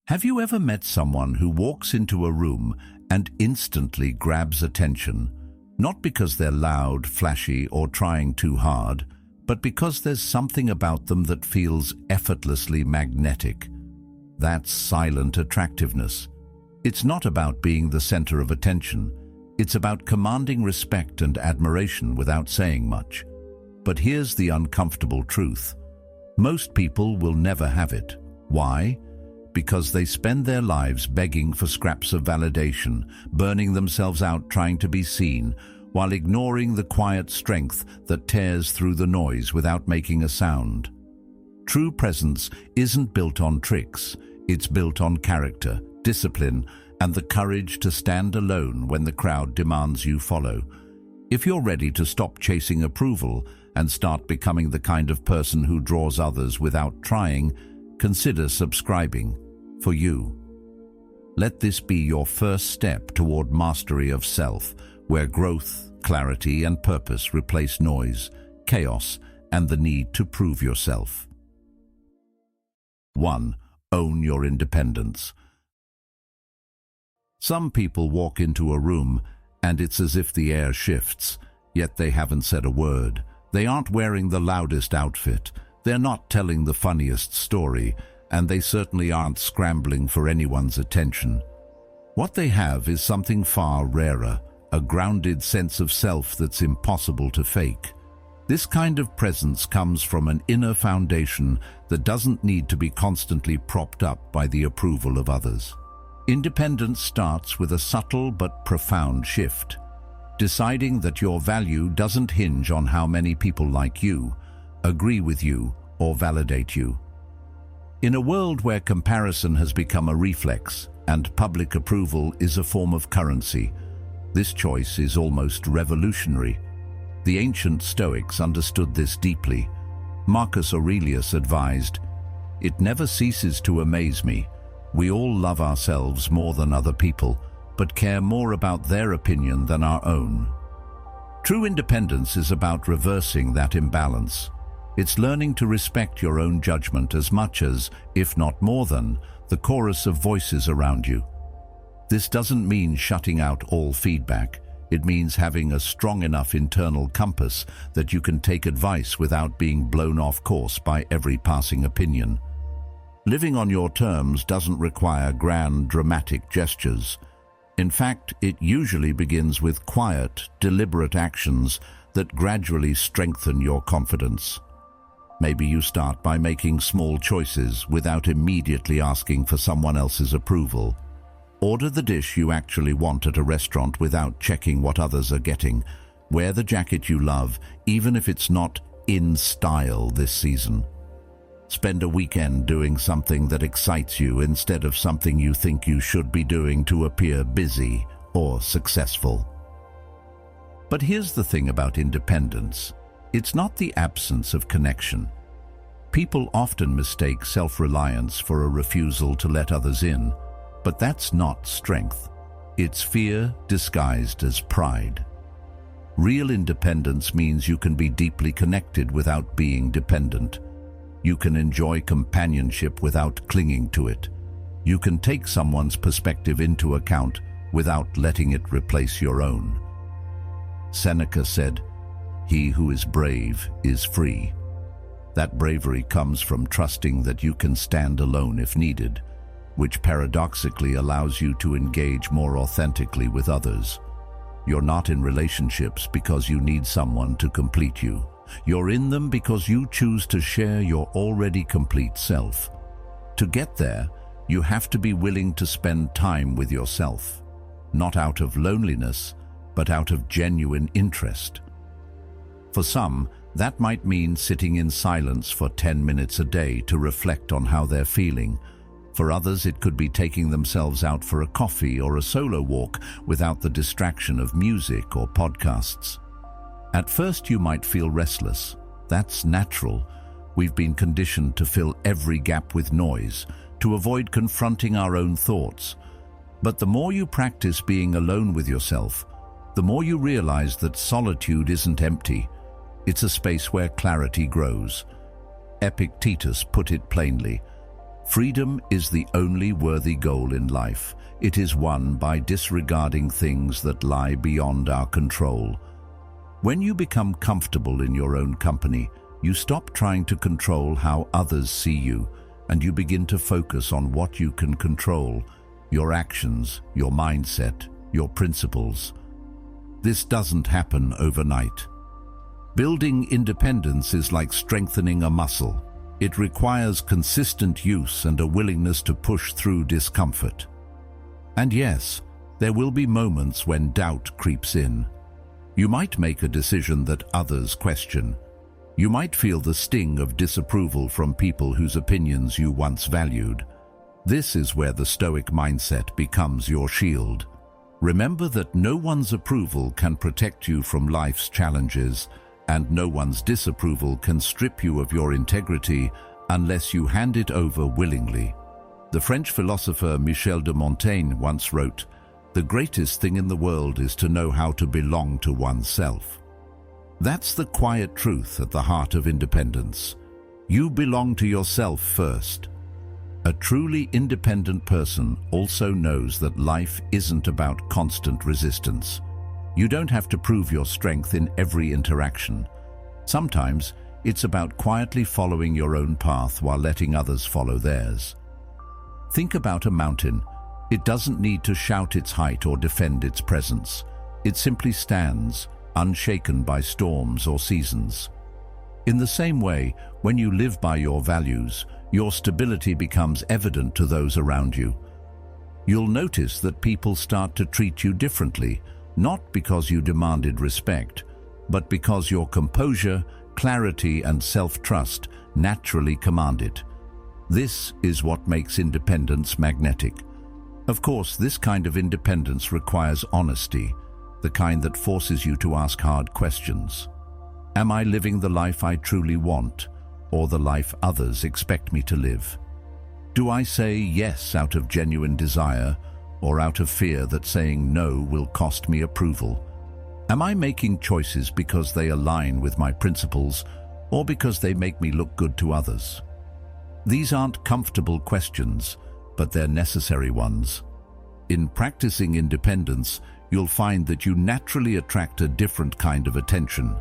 Have you ever met someone who walks into a room and instantly grabs attention, not because they're loud, flashy, or trying too hard, but because there's something about them that feels effortlessly magnetic? That's silent attractiveness. It's not about being the center of attention. It's about commanding respect and admiration without saying much. But here's the uncomfortable truth. Most people will never have it. Why? Because they spend their lives begging for scraps of validation, burning themselves out trying to be seen, while ignoring the quiet strength that tears through the noise without making a sound. True presence isn't built on tricks. It's built on character, discipline, and the courage to stand alone when the crowd demands you follow. If you're ready to stop chasing approval and start becoming the kind of person who draws others without trying, consider subscribing for you. Let this be your first step toward mastery of self, where growth, clarity, and purpose replace noise, chaos, and the need to prove yourself. 1. Own your independence. Some people walk into a room and it's as if the air shifts, yet they haven't said a word. They aren't wearing the loudest outfit, they're not telling the funniest story, and they certainly aren't scrambling for anyone's attention. What they have is something far rarer, a grounded sense of self that's impossible to fake. This kind of presence comes from an inner foundation that doesn't need to be constantly propped up by the approval of others. Independence starts with a subtle but profound shift, deciding that your value doesn't hinge on how many people like you, agree with you, or validate you. In a world where comparison has become a reflex and public approval is a form of currency, this choice is almost revolutionary. The ancient Stoics understood this deeply. Marcus Aurelius advised, "It never ceases to amaze me. We all love ourselves more than other people, but care more about their opinion than our own." True independence is about reversing that imbalance. It's learning to respect your own judgment as much as, if not more than, the chorus of voices around you. This doesn't mean shutting out all feedback. It means having a strong enough internal compass that you can take advice without being blown off course by every passing opinion. Living on your terms doesn't require grand, dramatic gestures. In fact, it usually begins with quiet, deliberate actions that gradually strengthen your confidence. Maybe you start by making small choices without immediately asking for someone else's approval. Order the dish you actually want at a restaurant without checking what others are getting. Wear the jacket you love, even if it's not in style this season. Spend a weekend doing something that excites you instead of something you think you should be doing to appear busy or successful. But here's the thing about independence. It's not the absence of connection. People often mistake self-reliance for a refusal to let others in, but that's not strength. It's fear disguised as pride. Real independence means you can be deeply connected without being dependent. You can enjoy companionship without clinging to it. You can take someone's perspective into account without letting it replace your own. Seneca said, "He who is brave is free." That bravery comes from trusting that you can stand alone if needed, which paradoxically allows you to engage more authentically with others. You're not in relationships because you need someone to complete you. You're in them because you choose to share your already complete self. To get there, you have to be willing to spend time with yourself, not out of loneliness, but out of genuine interest. For some, that might mean sitting in silence for 10 minutes a day to reflect on how they're feeling. For others, it could be taking themselves out for a coffee or a solo walk without the distraction of music or podcasts. At first, you might feel restless. That's natural. We've been conditioned to fill every gap with noise, to avoid confronting our own thoughts. But the more you practice being alone with yourself, the more you realize that solitude isn't empty. It's a space where clarity grows. Epictetus put it plainly, Freedom is the only worthy goal in life. It is won by disregarding things that lie beyond our control. When you become comfortable in your own company, you stop trying to control how others see you, and you begin to focus on what you can control: your actions, your mindset, your principles. This doesn't happen overnight. Building independence is like strengthening a muscle. It requires consistent use and a willingness to push through discomfort. And yes, there will be moments when doubt creeps in. You might make a decision that others question. You might feel the sting of disapproval from people whose opinions you once valued. This is where the Stoic mindset becomes your shield. Remember that no one's approval can protect you from life's challenges, and no one's disapproval can strip you of your integrity unless you hand it over willingly. The French philosopher Michel de Montaigne once wrote, "The greatest thing in the world is to know how to belong to oneself." That's the quiet truth at the heart of independence. You belong to yourself first. A truly independent person also knows that life isn't about constant resistance. You don't have to prove your strength in every interaction. Sometimes it's about quietly following your own path while letting others follow theirs. Think about a mountain. It doesn't need to shout its height or defend its presence. It simply stands, unshaken by storms or seasons. In the same way, when you live by your values, your stability becomes evident to those around you. You'll notice that people start to treat you differently, not because you demanded respect, but because your composure, clarity, and self-trust naturally command it. This is what makes independence magnetic. Of course, this kind of independence requires honesty, the kind that forces you to ask hard questions. Am I living the life I truly want, or the life others expect me to live? Do I say yes out of genuine desire, or out of fear that saying no will cost me approval? Am I making choices because they align with my principles, or because they make me look good to others? These aren't comfortable questions, but they're necessary ones. In practicing independence, you'll find that you naturally attract a different kind of attention.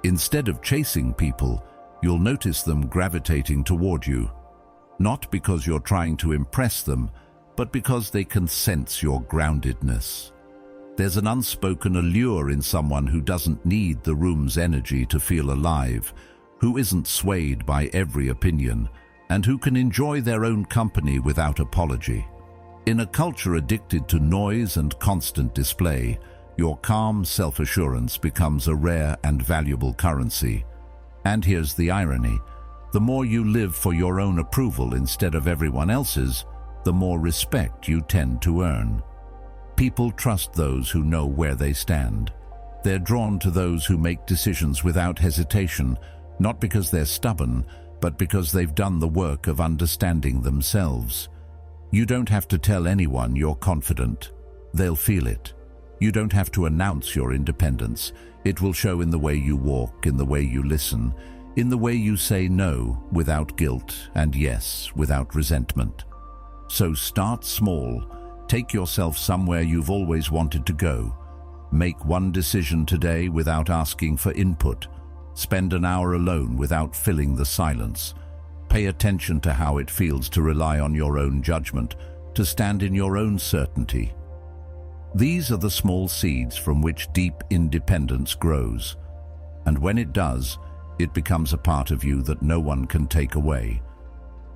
Instead of chasing people, you'll notice them gravitating toward you, not because you're trying to impress them, but because they can sense your groundedness. There's an unspoken allure in someone who doesn't need the room's energy to feel alive, who isn't swayed by every opinion, and who can enjoy their own company without apology. In a culture addicted to noise and constant display, your calm self-assurance becomes a rare and valuable currency. And here's the irony: the more you live for your own approval instead of everyone else's, the more respect you tend to earn. People trust those who know where they stand. They're drawn to those who make decisions without hesitation, not because they're stubborn, but because they've done the work of understanding themselves. You don't have to tell anyone you're confident. They'll feel it. You don't have to announce your independence. It will show in the way you walk, in the way you listen, in the way you say no without guilt and yes without resentment. So start small. Take yourself somewhere you've always wanted to go. Make one decision today without asking for input. Spend an hour alone without filling the silence. Pay attention to how it feels to rely on your own judgment, to stand in your own certainty. These are the small seeds from which deep independence grows. And when it does, it becomes a part of you that no one can take away.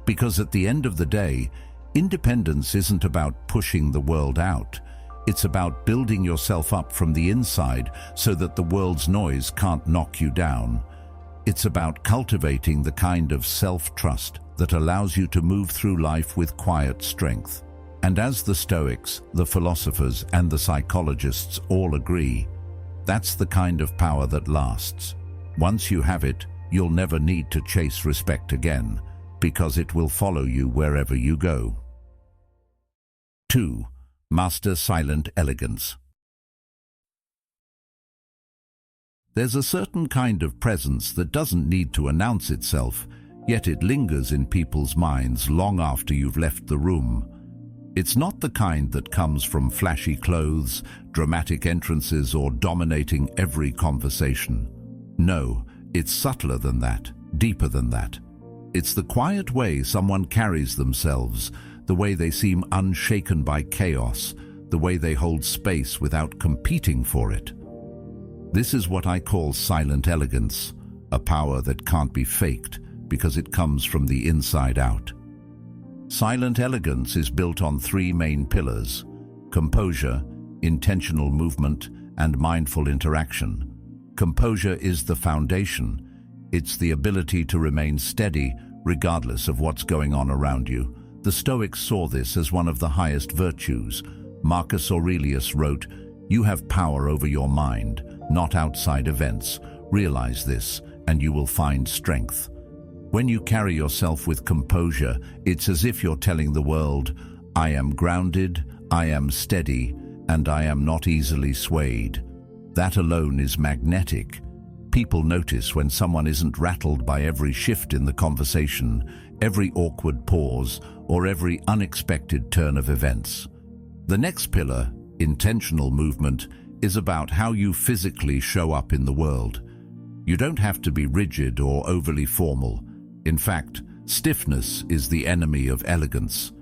Because at the end of the day, independence isn't about pushing the world out. It's about building yourself up from the inside so that the world's noise can't knock you down. It's about cultivating the kind of self-trust that allows you to move through life with quiet strength. And as the Stoics, the philosophers, and the psychologists all agree, that's the kind of power that lasts. Once you have it, you'll never need to chase respect again, because it will follow you wherever you go. 2. Master silent elegance. There's a certain kind of presence that doesn't need to announce itself, yet it lingers in people's minds long after you've left the room. It's not the kind that comes from flashy clothes, dramatic entrances, or dominating every conversation. No, it's subtler than that, deeper than that. It's the quiet way someone carries themselves, the way they seem unshaken by chaos, the way they hold space without competing for it. This is what I call silent elegance, a power that can't be faked because it comes from the inside out. Silent elegance is built on three main pillars: composure, intentional movement, and mindful interaction. Composure is the foundation. It's the ability to remain steady regardless of what's going on around you. The Stoics saw this as one of the highest virtues. Marcus Aurelius wrote, "You have power over your mind, not outside events. Realize this, and you will find strength." When you carry yourself with composure, it's as if you're telling the world, "I am grounded, I am steady, and I am not easily swayed." That alone is magnetic. People notice when someone isn't rattled by every shift in the conversation, every awkward pause, or every unexpected turn of events. The next pillar, intentional movement, is about how you physically show up in the world. You don't have to be rigid or overly formal. In fact, stiffness is the enemy of elegance.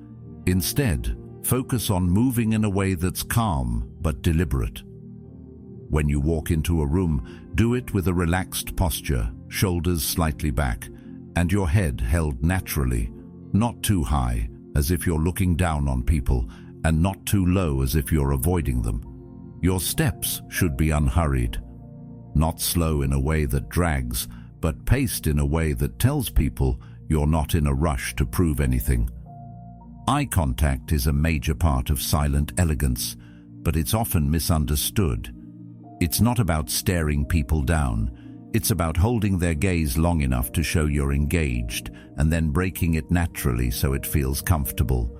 Instead, focus on moving in a way that's calm but deliberate. When you walk into a room, do it with a relaxed posture, shoulders slightly back, and your head held naturally, not too high, as if you're looking down on people, and not too low as if you're avoiding them. Your steps should be unhurried, not slow in a way that drags, but paced in a way that tells people you're not in a rush to prove anything. Eye contact is a major part of silent elegance, but it's often misunderstood. It's not about staring people down. It's about holding their gaze long enough to show you're engaged, and then breaking it naturally so it feels comfortable.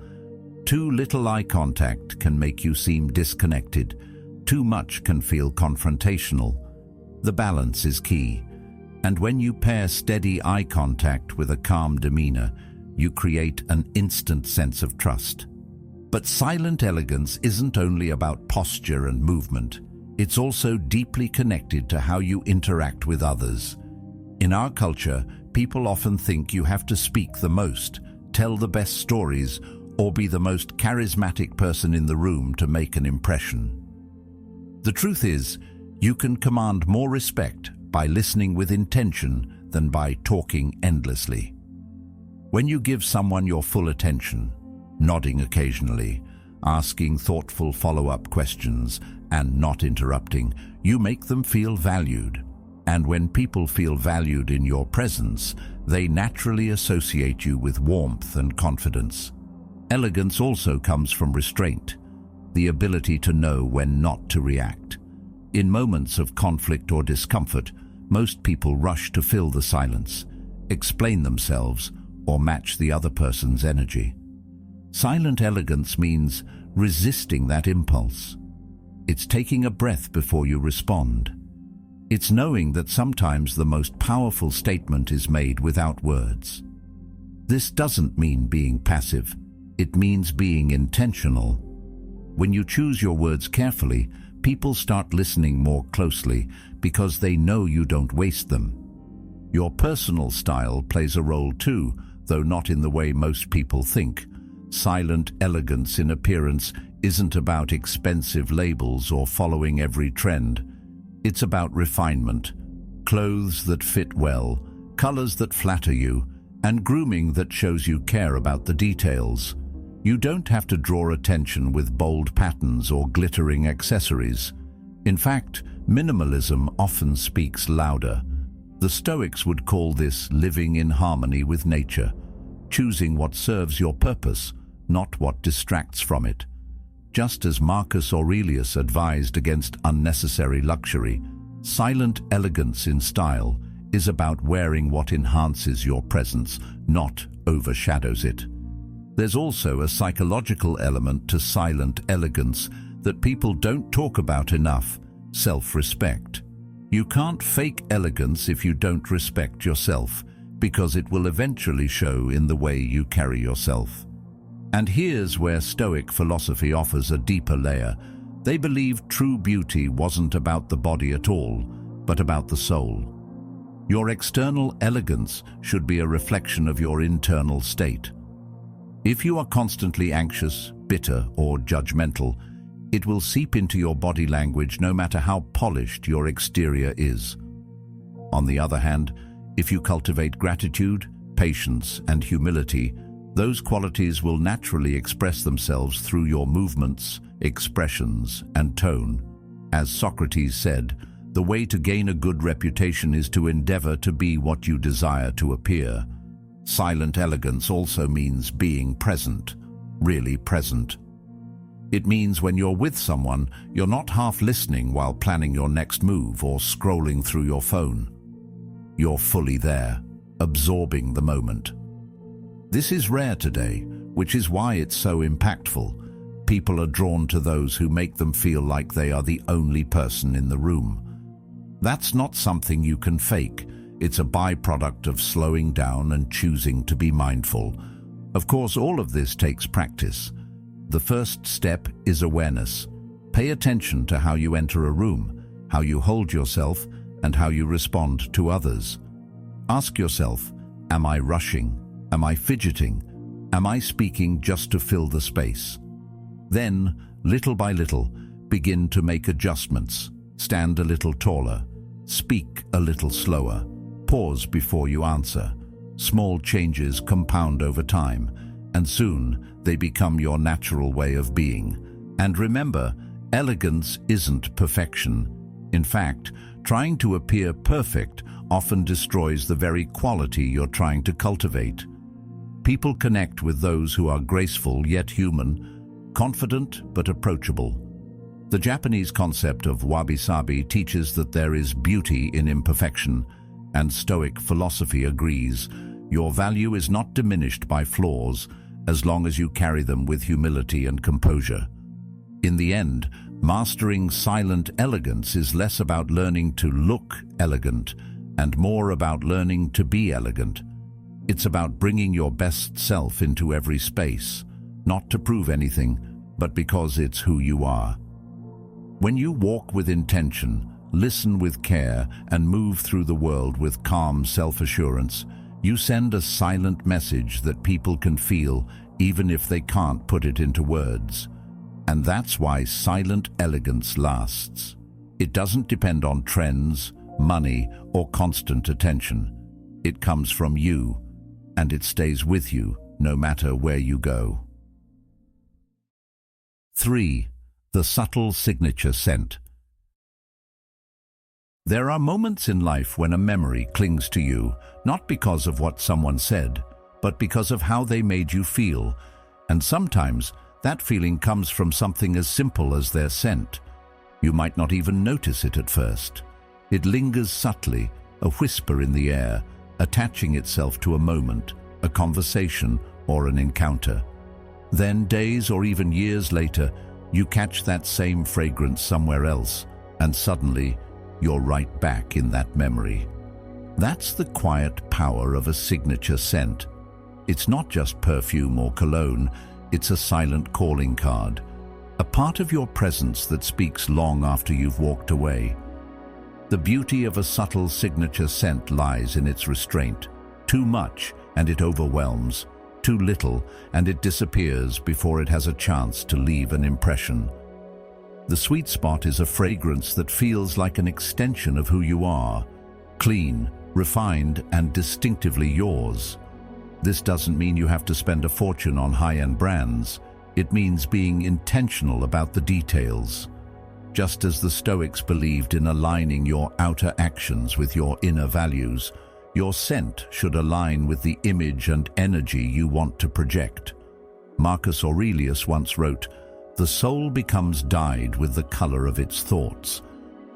Too little eye contact can make you seem disconnected. Too much can feel confrontational. The balance is key. And when you pair steady eye contact with a calm demeanor, you create an instant sense of trust. But silent elegance isn't only about posture and movement. It's also deeply connected to how you interact with others. In our culture, people often think you have to speak the most, tell the best stories, or be the most charismatic person in the room to make an impression. The truth is, you can command more respect by listening with intention than by talking endlessly. When you give someone your full attention, nodding occasionally, asking thoughtful follow-up questions, and not interrupting, you make them feel valued. And when people feel valued in your presence, they naturally associate you with warmth and confidence. Elegance also comes from restraint, the ability to know when not to react. In moments of conflict or discomfort, most people rush to fill the silence, explain themselves, or match the other person's energy. Silent elegance means resisting that impulse. It's taking a breath before you respond. It's knowing that sometimes the most powerful statement is made without words. This doesn't mean being passive. It means being intentional. When you choose your words carefully, people start listening more closely because they know you don't waste them. Your personal style plays a role too, though not in the way most people think. Silent elegance in appearance isn't about expensive labels or following every trend. It's about refinement, clothes that fit well, colors that flatter you, and grooming that shows you care about the details. You don't have to draw attention with bold patterns or glittering accessories. In fact, minimalism often speaks louder. The Stoics would call this living in harmony with nature, choosing what serves your purpose, not what distracts from it. Just as Marcus Aurelius advised against unnecessary luxury, silent elegance in style is about wearing what enhances your presence, not overshadows it. There's also a psychological element to silent elegance that people don't talk about enough: self-respect. You can't fake elegance if you don't respect yourself, because it will eventually show in the way you carry yourself. And here's where Stoic philosophy offers a deeper layer. They believed true beauty wasn't about the body at all, but about the soul. Your external elegance should be a reflection of your internal state. If you are constantly anxious, bitter, or judgmental, it will seep into your body language no matter how polished your exterior is. On the other hand, if you cultivate gratitude, patience, and humility, those qualities will naturally express themselves through your movements, expressions, and tone. As Socrates said, the way to gain a good reputation is to endeavor to be what you desire to appear. Silent elegance also means being present, really present. It means when you're with someone, you're not half listening while planning your next move or scrolling through your phone. You're fully there, absorbing the moment. This is rare today, which is why it's so impactful. People are drawn to those who make them feel like they are the only person in the room. That's not something you can fake. It's a byproduct of slowing down and choosing to be mindful. Of course, all of this takes practice. The first step is awareness. Pay attention to how you enter a room, how you hold yourself, and how you respond to others. Ask yourself, am I rushing? Am I fidgeting? Am I speaking just to fill the space? Then, little by little, begin to make adjustments. Stand a little taller. Speak a little slower. Pause before you answer. Small changes compound over time, and soon they become your natural way of being. And remember, elegance isn't perfection. In fact, trying to appear perfect often destroys the very quality you're trying to cultivate. People connect with those who are graceful yet human, confident but approachable. The Japanese concept of wabi-sabi teaches that there is beauty in imperfection, and Stoic philosophy agrees. Your value is not diminished by flaws as long as you carry them with humility and composure. In the end, mastering silent elegance is less about learning to look elegant and more about learning to be elegant. It's about bringing your best self into every space, not to prove anything, but because it's who you are. When you walk with intention, listen with care, and move through the world with calm self-assurance, you send a silent message that people can feel even if they can't put it into words. And that's why silent elegance lasts. It doesn't depend on trends, money, or constant attention. It comes from you, and it stays with you no matter where you go. 3. The subtle signature scent. There are moments in life when a memory clings to you, not because of what someone said, but because of how they made you feel. And sometimes that feeling comes from something as simple as their scent. You might not even notice it at first. It lingers subtly, a whisper in the air, attaching itself to a moment, a conversation, or an encounter. Then, days or even years later, you catch that same fragrance somewhere else, and suddenly, you're right back in that memory. That's the quiet power of a signature scent. It's not just perfume or cologne, it's a silent calling card, a part of your presence that speaks long after you've walked away. The beauty of a subtle signature scent lies in its restraint. Too much, and it overwhelms. Too little, and it disappears before it has a chance to leave an impression. The sweet spot is a fragrance that feels like an extension of who you are, clean, refined, and distinctively yours. This doesn't mean you have to spend a fortune on high-end brands. It means being intentional about the details. Just as the Stoics believed in aligning your outer actions with your inner values, your scent should align with the image and energy you want to project. Marcus Aurelius once wrote, "The soul becomes dyed with the color of its thoughts."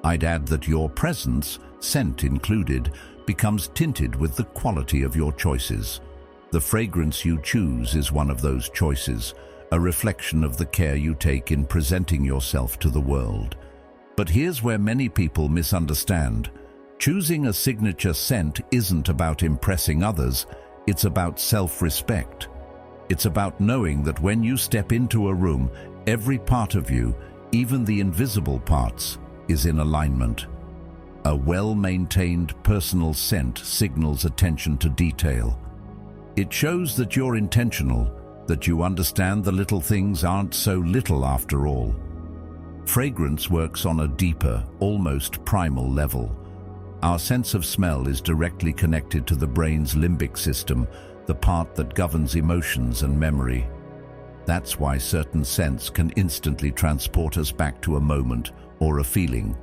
I'd add that your presence, scent included, becomes tinted with the quality of your choices. The fragrance you choose is one of those choices, a reflection of the care you take in presenting yourself to the world. But here's where many people misunderstand. Choosing a signature scent isn't about impressing others, it's about self-respect. It's about knowing that when you step into a room, every part of you, even the invisible parts, is in alignment. A well-maintained personal scent signals attention to detail. It shows that you're intentional, that you understand the little things aren't so little after all. Fragrance works on a deeper, almost primal level. Our sense of smell is directly connected to the brain's limbic system, the part that governs emotions and memory. That's why certain scents can instantly transport us back to a moment or a feeling.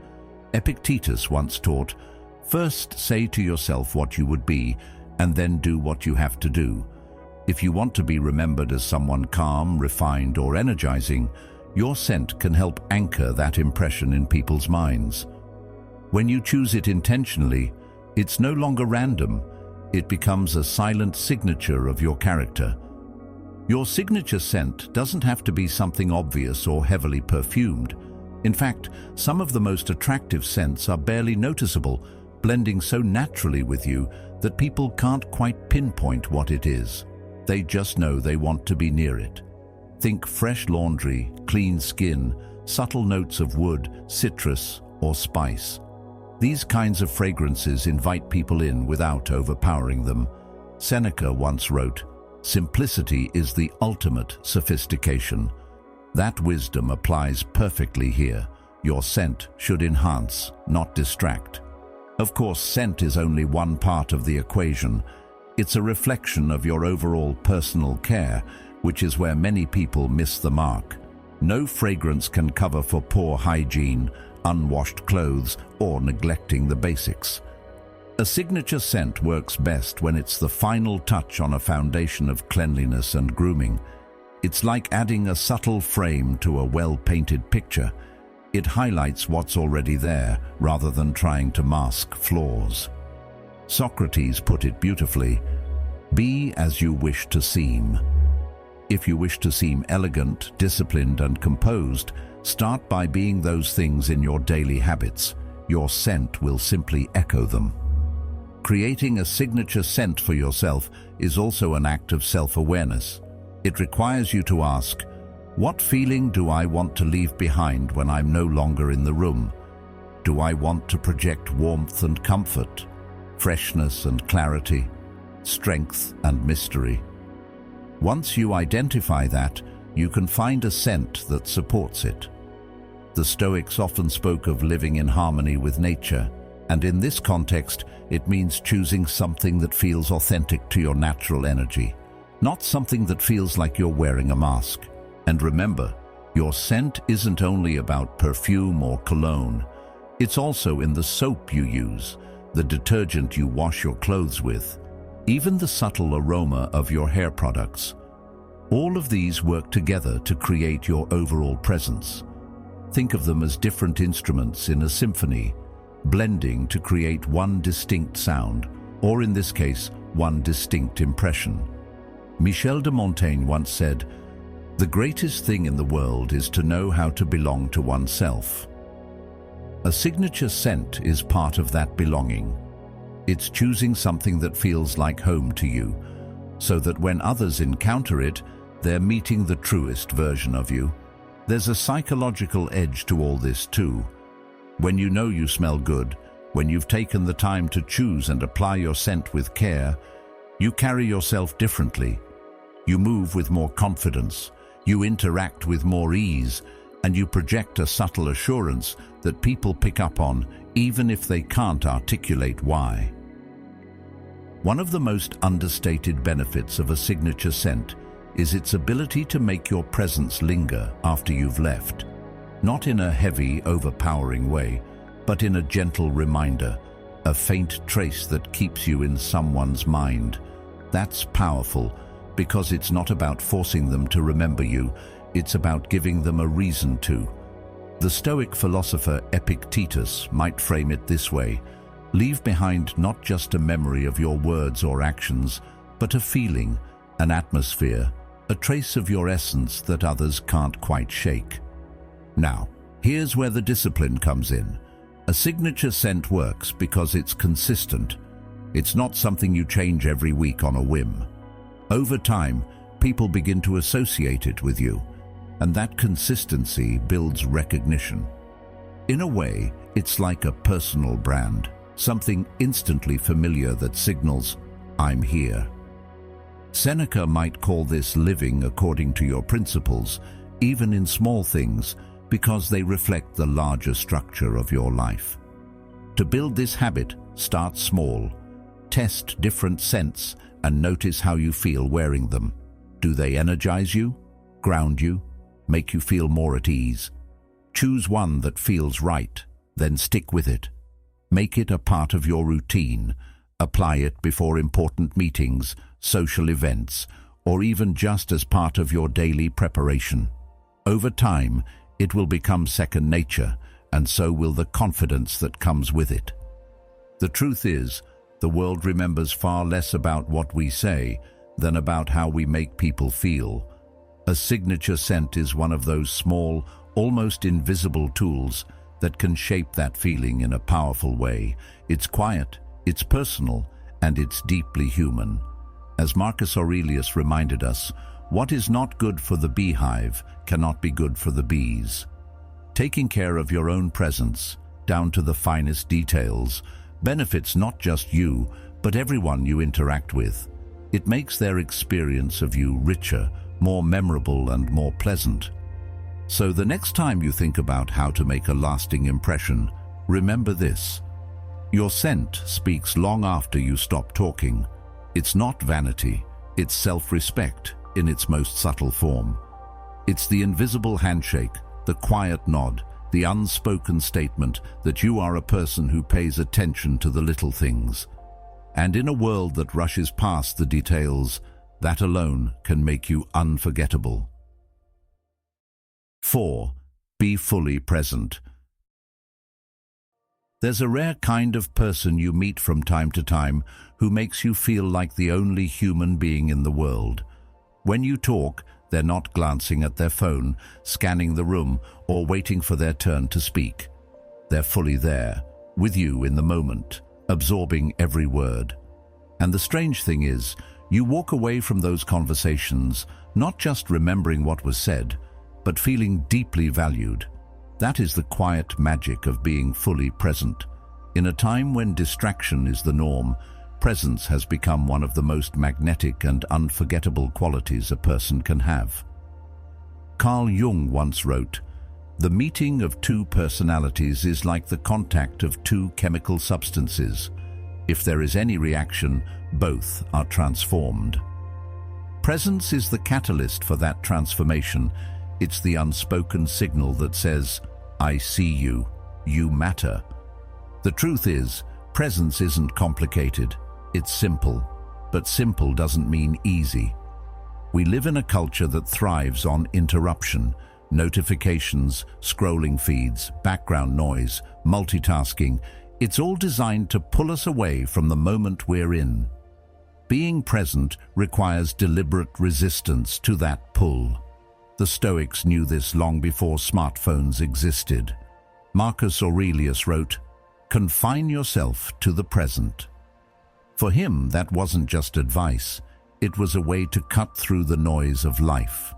Epictetus once taught, "First say to yourself what you would be, and then do what you have to do." If you want to be remembered as someone calm, refined, or energizing, your scent can help anchor that impression in people's minds. When you choose it intentionally, it's no longer random. It becomes a silent signature of your character. Your signature scent doesn't have to be something obvious or heavily perfumed. In fact, some of the most attractive scents are barely noticeable, blending so naturally with you that people can't quite pinpoint what it is. They just know they want to be near it. Think fresh laundry, clean skin, subtle notes of wood, citrus, or spice. These kinds of fragrances invite people in without overpowering them. Seneca once wrote, "Simplicity is the ultimate sophistication." That wisdom applies perfectly here. Your scent should enhance, not distract. Of course, scent is only one part of the equation. It's a reflection of your overall personal care, which is where many people miss the mark. No fragrance can cover for poor hygiene, unwashed clothes, or neglecting the basics. A signature scent works best when it's the final touch on a foundation of cleanliness and grooming. It's like adding a subtle frame to a well-painted picture. It highlights what's already there, rather than trying to mask flaws. Socrates put it beautifully, "Be as you wish to seem." If you wish to seem elegant, disciplined, and composed, start by being those things in your daily habits. Your scent will simply echo them. Creating a signature scent for yourself is also an act of self-awareness. It requires you to ask, what feeling do I want to leave behind when I'm no longer in the room? Do I want to project warmth and comfort, freshness and clarity, strength and mystery? Once you identify that, you can find a scent that supports it. The Stoics often spoke of living in harmony with nature, and in this context, it means choosing something that feels authentic to your natural energy, not something that feels like you're wearing a mask. And remember, your scent isn't only about perfume or cologne. It's also in the soap you use, the detergent you wash your clothes with, even the subtle aroma of your hair products. All of these work together to create your overall presence. Think of them as different instruments in a symphony, blending to create one distinct sound, or in this case, one distinct impression. Michel de Montaigne once said, "The greatest thing in the world is to know how to belong to oneself." A signature scent is part of that belonging. It's choosing something that feels like home to you, so that when others encounter it, they're meeting the truest version of you. There's a psychological edge to all this too. When you know you smell good, when you've taken the time to choose and apply your scent with care, you carry yourself differently. You move with more confidence, you interact with more ease, and you project a subtle assurance that people pick up on, even if they can't articulate why. One of the most understated benefits of a signature scent is its ability to make your presence linger after you've left. Not in a heavy, overpowering way, but in a gentle reminder, a faint trace that keeps you in someone's mind. That's powerful, because it's not about forcing them to remember you, it's about giving them a reason to. The Stoic philosopher Epictetus might frame it this way: leave behind not just a memory of your words or actions, but a feeling, an atmosphere, a trace of your essence that others can't quite shake. Now, here's where the discipline comes in. A signature scent works because it's consistent. It's not something you change every week on a whim. Over time, people begin to associate it with you, and that consistency builds recognition. In a way, it's like a personal brand, something instantly familiar that signals, "I'm here." Seneca might call this living according to your principles, even in small things, because they reflect the larger structure of your life. To build this habit, start small. Test different scents and notice how you feel wearing them. Do they energize you, ground you, make you feel more at ease? Choose one that feels right, then stick with it. Make it a part of your routine. Apply it before important meetings, social events, or even just as part of your daily preparation. Over time, it will become second nature, and so will the confidence that comes with it. The truth is, the world remembers far less about what we say than about how we make people feel. A signature scent is one of those small, almost invisible tools that can shape that feeling in a powerful way. It's quiet, it's personal, and it's deeply human. As Marcus Aurelius reminded us, what is not good for the beehive cannot be good for the bees. Taking care of your own presence, down to the finest details, benefits not just you, but everyone you interact with. It makes their experience of you richer, more memorable, and more pleasant. So the next time you think about how to make a lasting impression, remember this. Your scent speaks long after you stop talking. It's not vanity, it's self-respect in its most subtle form. It's the invisible handshake, the quiet nod, the unspoken statement that you are a person who pays attention to the little things. And in a world that rushes past the details, that alone can make you unforgettable. 4. Be fully present. There's a rare kind of person you meet from time to time who makes you feel like the only human being in the world. When you talk, they're not glancing at their phone, scanning the room, or waiting for their turn to speak. They're fully there, with you in the moment, absorbing every word. And the strange thing is, you walk away from those conversations not just remembering what was said, but feeling deeply valued. That is the quiet magic of being fully present. In a time when distraction is the norm, presence has become one of the most magnetic and unforgettable qualities a person can have. Carl Jung once wrote, "The meeting of two personalities is like the contact of two chemical substances. If there is any reaction, both are transformed." Presence is the catalyst for that transformation. It's the unspoken signal that says, "I see you, you matter." The truth is, presence isn't complicated. It's simple, but simple doesn't mean easy. We live in a culture that thrives on interruption, notifications, scrolling feeds, background noise, multitasking. It's all designed to pull us away from the moment we're in. Being present requires deliberate resistance to that pull. The Stoics knew this long before smartphones existed. Marcus Aurelius wrote, "Confine yourself to the present." For him, that wasn't just advice. It was a way to cut through the noise of life.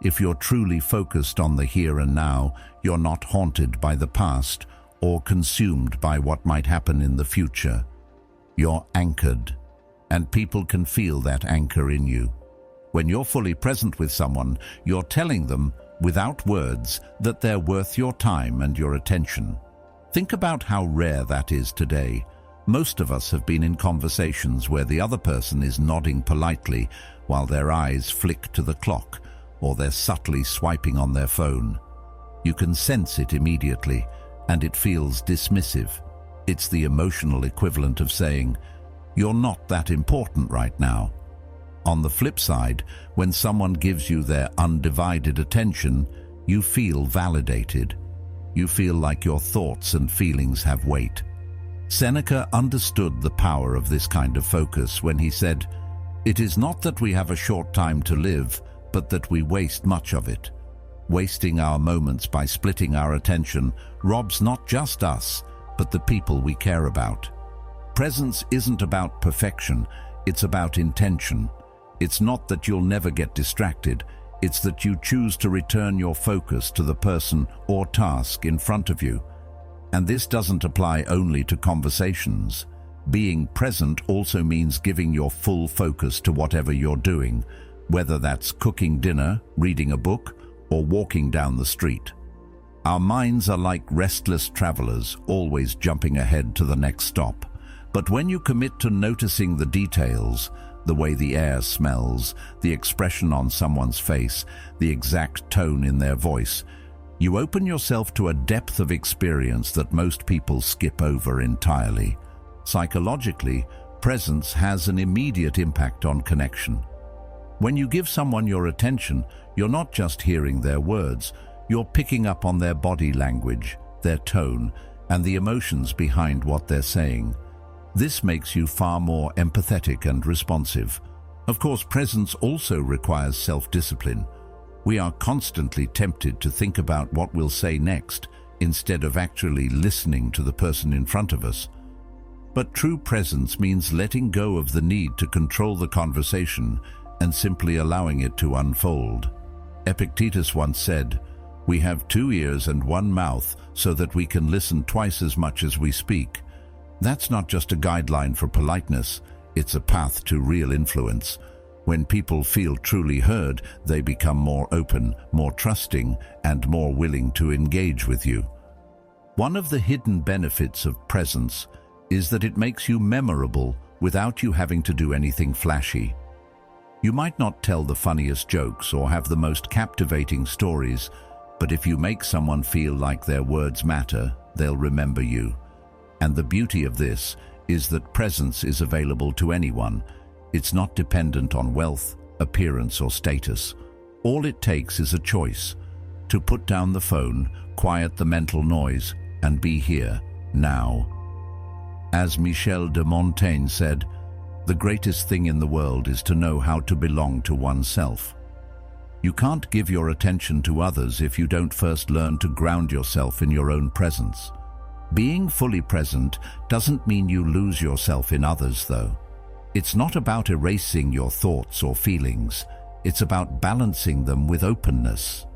If you're truly focused on the here and now, you're not haunted by the past or consumed by what might happen in the future. You're anchored, and people can feel that anchor in you. When you're fully present with someone, you're telling them, without words, that they're worth your time and your attention. Think about how rare that is today. Most of us have been in conversations where the other person is nodding politely while their eyes flick to the clock, or they're subtly swiping on their phone. You can sense it immediately, and it feels dismissive. It's the emotional equivalent of saying, "You're not that important right now." On the flip side, when someone gives you their undivided attention, you feel validated. You feel like your thoughts and feelings have weight. Seneca understood the power of this kind of focus when he said, "It is not that we have a short time to live, but that we waste much of it." Wasting our moments by splitting our attention robs not just us, but the people we care about. Presence isn't about perfection, it's about intention. It's not that you'll never get distracted, it's that you choose to return your focus to the person or task in front of you. And this doesn't apply only to conversations. Being present also means giving your full focus to whatever you're doing, whether that's cooking dinner, reading a book, or walking down the street. Our minds are like restless travelers, always jumping ahead to the next stop. But when you commit to noticing the details, the way the air smells, the expression on someone's face, the exact tone in their voice, you open yourself to a depth of experience that most people skip over entirely. Psychologically, presence has an immediate impact on connection. When you give someone your attention, you're not just hearing their words, you're picking up on their body language, their tone, and the emotions behind what they're saying. This makes you far more empathetic and responsive. Of course, presence also requires self-discipline. We are constantly tempted to think about what we'll say next, instead of actually listening to the person in front of us. But true presence means letting go of the need to control the conversation and simply allowing it to unfold. Epictetus once said, "We have 2 ears and 1 mouth so that we can listen twice as much as we speak." That's not just a guideline for politeness, it's a path to real influence. When people feel truly heard, they become more open, more trusting, and more willing to engage with you. One of the hidden benefits of presence is that it makes you memorable without you having to do anything flashy. You might not tell the funniest jokes or have the most captivating stories, but if you make someone feel like their words matter, they'll remember you. And the beauty of this is that presence is available to anyone. It's not dependent on wealth, appearance, or status. All it takes is a choice: to put down the phone, quiet the mental noise, and be here, now. As Michel de Montaigne said, "The greatest thing in the world is to know how to belong to oneself." You can't give your attention to others if you don't first learn to ground yourself in your own presence. Being fully present doesn't mean you lose yourself in others, though. It's not about erasing your thoughts or feelings. It's about balancing them with openness.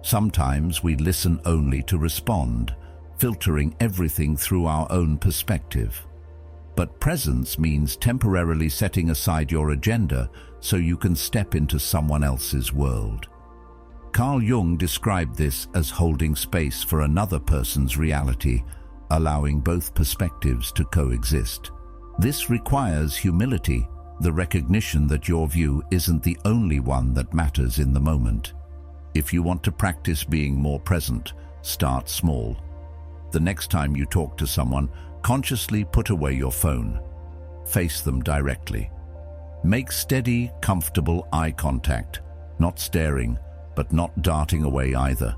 Sometimes we listen only to respond, filtering everything through our own perspective. But presence means temporarily setting aside your agenda so you can step into someone else's world. Carl Jung described this as holding space for another person's reality, allowing both perspectives to coexist. This requires humility, the recognition that your view isn't the only one that matters in the moment. If you want to practice being more present, start small. The next time you talk to someone, consciously put away your phone. Face them directly. Make steady, comfortable eye contact, not staring, but not darting away either.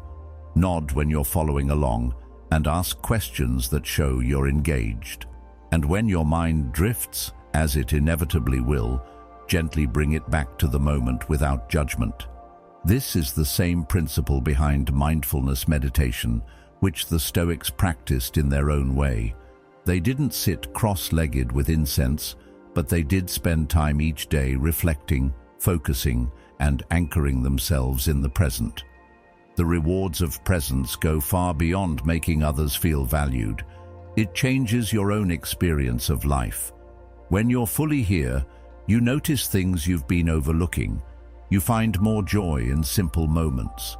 Nod when you're following along, and ask questions that show you're engaged. And when your mind drifts, as it inevitably will, gently bring it back to the moment without judgment. This is the same principle behind mindfulness meditation, which the Stoics practiced in their own way. They didn't sit cross-legged with incense, but they did spend time each day reflecting, focusing, and anchoring themselves in the present. The rewards of presence go far beyond making others feel valued. It changes your own experience of life. When you're fully here, you notice things you've been overlooking. You find more joy in simple moments.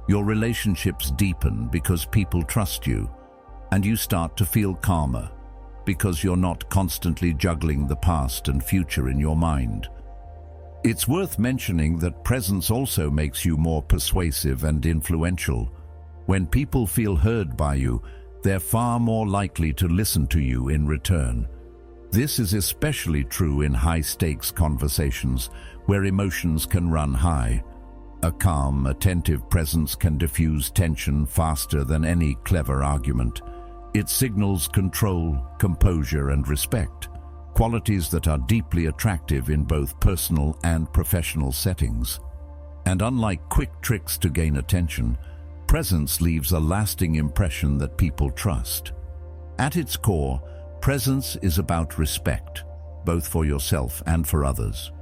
Your relationships deepen because people trust you, and you start to feel calmer because you're not constantly juggling the past and future in your mind. It's worth mentioning that presence also makes you more persuasive and influential. When people feel heard by you, they're far more likely to listen to you in return. This is especially true in high-stakes conversations where emotions can run high. A calm, attentive presence can diffuse tension faster than any clever argument. It signals control, composure, and respect, qualities that are deeply attractive in both personal and professional settings. And unlike quick tricks to gain attention, presence leaves a lasting impression that people trust. At its core, presence is about respect, both for yourself and for others.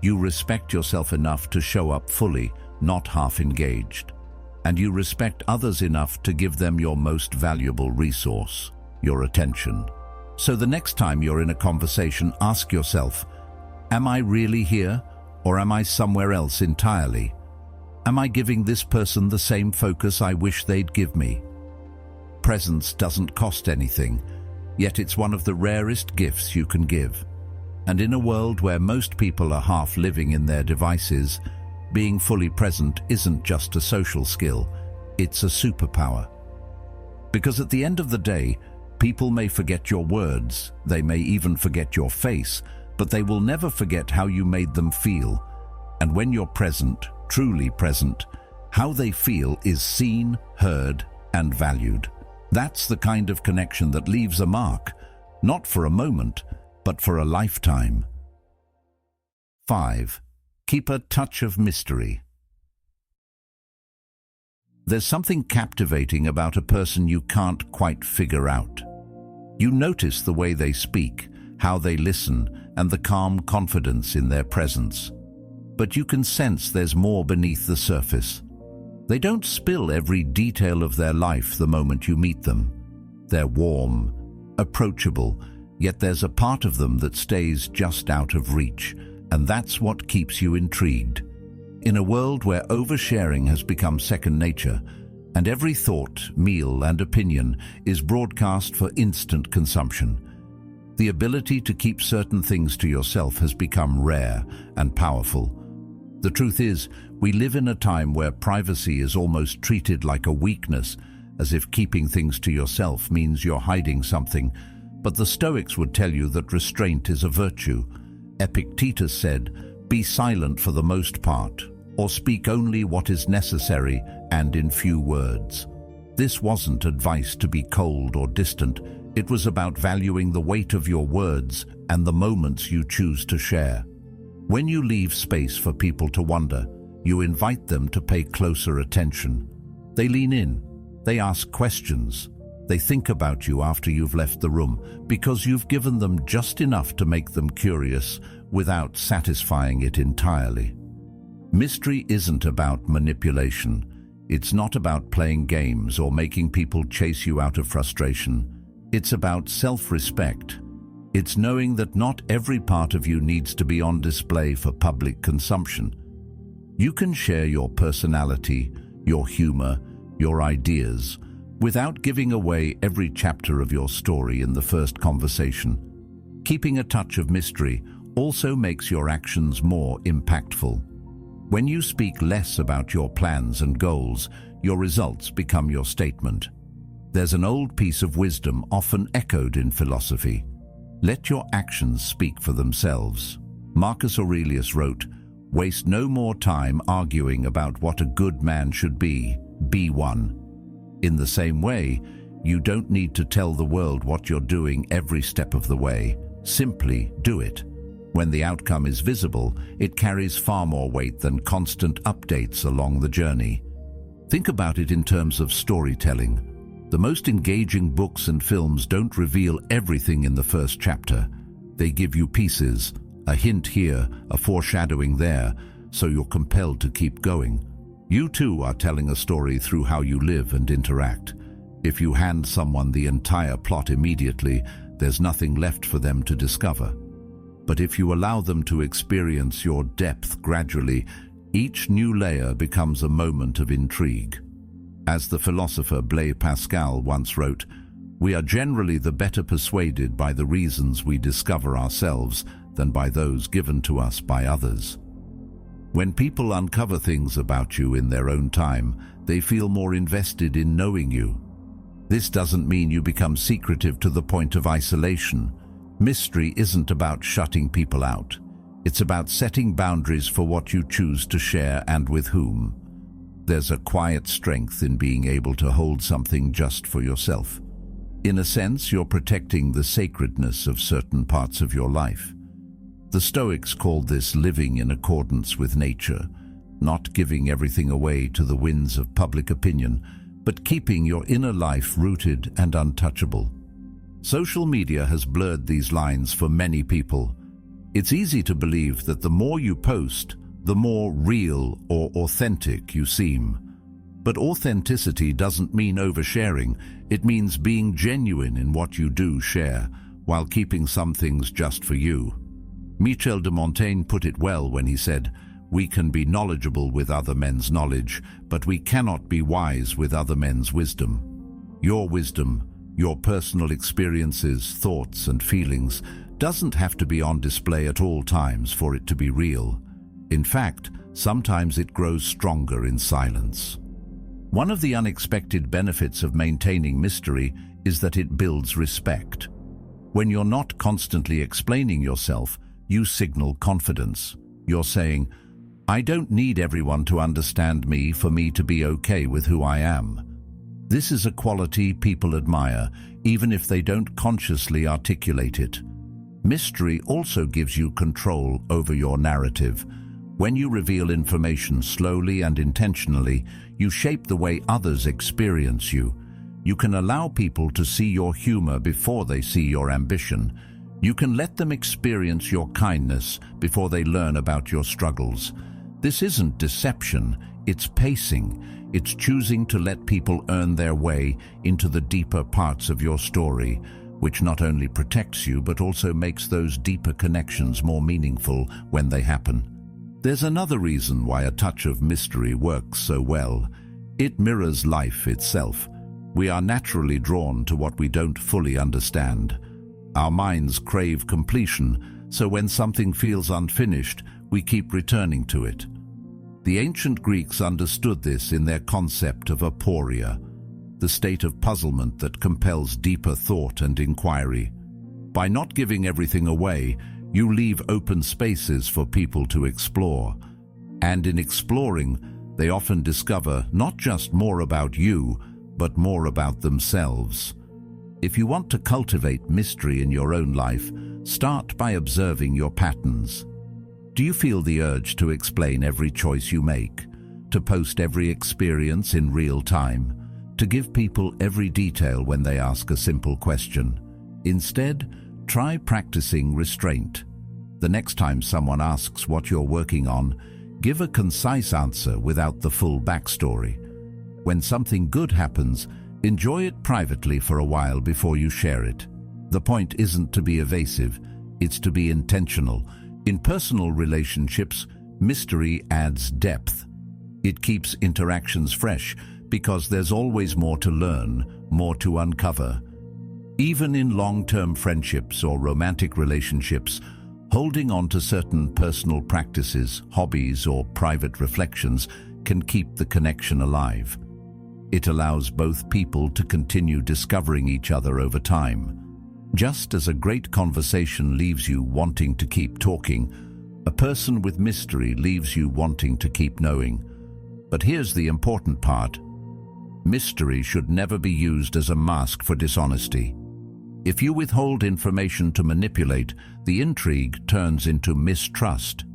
You respect yourself enough to show up fully, not half-engaged. And you respect others enough to give them your most valuable resource, your attention. So the next time you're in a conversation, ask yourself, am I really here, or am I somewhere else entirely? Am I giving this person the same focus I wish they'd give me? Presence doesn't cost anything, yet it's one of the rarest gifts you can give. And in a world where most people are half living in their devices, being fully present isn't just a social skill, it's a superpower. Because at the end of the day, people may forget your words, they may even forget your face, but they will never forget how you made them feel. And when you're present, truly present, how they feel is seen, heard, and valued. That's the kind of connection that leaves a mark, not for a moment, but for a lifetime. 5. Keep a touch of mystery. There's something captivating about a person you can't quite figure out. You notice the way they speak, how they listen, and the calm confidence in their presence. But you can sense there's more beneath the surface. They don't spill every detail of their life the moment you meet them. They're warm, approachable, yet there's a part of them that stays just out of reach, and that's what keeps you intrigued. In a world where oversharing has become second nature, and every thought, meal, and opinion is broadcast for instant consumption, the ability to keep certain things to yourself has become rare and powerful. The truth is, we live in a time where privacy is almost treated like a weakness, as if keeping things to yourself means you're hiding something. But the Stoics would tell you that restraint is a virtue. Epictetus said, "Be silent for the most part, or speak only what is necessary and in few words." This wasn't advice to be cold or distant. It was about valuing the weight of your words and the moments you choose to share. When you leave space for people to wonder, you invite them to pay closer attention. They lean in, they ask questions, they think about you after you've left the room, because you've given them just enough to make them curious without satisfying it entirely. Mystery isn't about manipulation. It's not about playing games or making people chase you out of frustration. It's about self-respect. It's knowing that not every part of you needs to be on display for public consumption. You can share your personality, your humor, your ideas, without giving away every chapter of your story in the first conversation. Keeping a touch of mystery also makes your actions more impactful. When you speak less about your plans and goals, your results become your statement. There's an old piece of wisdom often echoed in philosophy: let your actions speak for themselves. Marcus Aurelius wrote, "Waste no more time arguing about what a good man should be one." In the same way, you don't need to tell the world what you're doing every step of the way. Simply do it. When the outcome is visible, it carries far more weight than constant updates along the journey. Think about it in terms of storytelling. The most engaging books and films don't reveal everything in the first chapter. They give you pieces, a hint here, a foreshadowing there, so you're compelled to keep going. You too are telling a story through how you live and interact. If you hand someone the entire plot immediately, there's nothing left for them to discover. But if you allow them to experience your depth gradually, each new layer becomes a moment of intrigue. As the philosopher Blaise Pascal once wrote, "We are generally the better persuaded by the reasons we discover ourselves than by those given to us by others." When people uncover things about you in their own time, they feel more invested in knowing you. This doesn't mean you become secretive to the point of isolation. Mystery isn't about shutting people out. It's about setting boundaries for what you choose to share and with whom. There's a quiet strength in being able to hold something just for yourself. In a sense, you're protecting the sacredness of certain parts of your life. The Stoics called this living in accordance with nature, not giving everything away to the winds of public opinion, but keeping your inner life rooted and untouchable. Social media has blurred these lines for many people. It's easy to believe that the more you post, the more real or authentic you seem. But authenticity doesn't mean oversharing. It means being genuine in what you do share, while keeping some things just for you. Michel de Montaigne put it well when he said, "We can be knowledgeable with other men's knowledge, but we cannot be wise with other men's wisdom." Your wisdom, your personal experiences, thoughts, and feelings doesn't have to be on display at all times for it to be real. In fact, sometimes it grows stronger in silence. One of the unexpected benefits of maintaining mystery is that it builds respect. When you're not constantly explaining yourself, you signal confidence. You're saying, "I don't need everyone to understand me for me to be okay with who I am." This is a quality people admire, even if they don't consciously articulate it. Mystery also gives you control over your narrative. When you reveal information slowly and intentionally, you shape the way others experience you. You can allow people to see your humor before they see your ambition. You can let them experience your kindness before they learn about your struggles. This isn't deception, it's pacing. It's choosing to let people earn their way into the deeper parts of your story, which not only protects you but also makes those deeper connections more meaningful when they happen. There's another reason why a touch of mystery works so well. It mirrors life itself. We are naturally drawn to what we don't fully understand. Our minds crave completion, so when something feels unfinished, we keep returning to it. The ancient Greeks understood this in their concept of aporia, the state of puzzlement that compels deeper thought and inquiry. By not giving everything away, you leave open spaces for people to explore. And in exploring, they often discover not just more about you, but more about themselves. If you want to cultivate mystery in your own life, start by observing your patterns. Do you feel the urge to explain every choice you make, to post every experience in real time, to give people every detail when they ask a simple question? Instead, try practicing restraint. The next time someone asks what you're working on, give a concise answer without the full backstory. When something good happens, enjoy it privately for a while before you share it. The point isn't to be evasive, it's to be intentional. In personal relationships, mystery adds depth. It keeps interactions fresh because there's always more to learn, more to uncover. Even in long-term friendships or romantic relationships, holding on to certain personal practices, hobbies, or private reflections can keep the connection alive. It allows both people to continue discovering each other over time. Just as a great conversation leaves you wanting to keep talking, a person with mystery leaves you wanting to keep knowing. But here's the important part. Mystery should never be used as a mask for dishonesty. If you withhold information to manipulate, the intrigue turns into mistrust.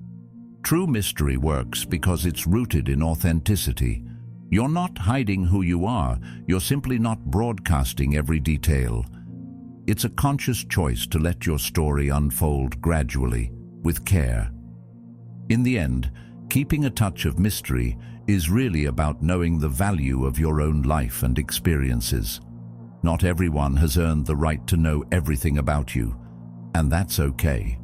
True mystery works because it's rooted in authenticity. You're not hiding who you are, you're simply not broadcasting every detail. It's a conscious choice to let your story unfold gradually, with care. In the end, keeping a touch of mystery is really about knowing the value of your own life and experiences. Not everyone has earned the right to know everything about you, and that's okay.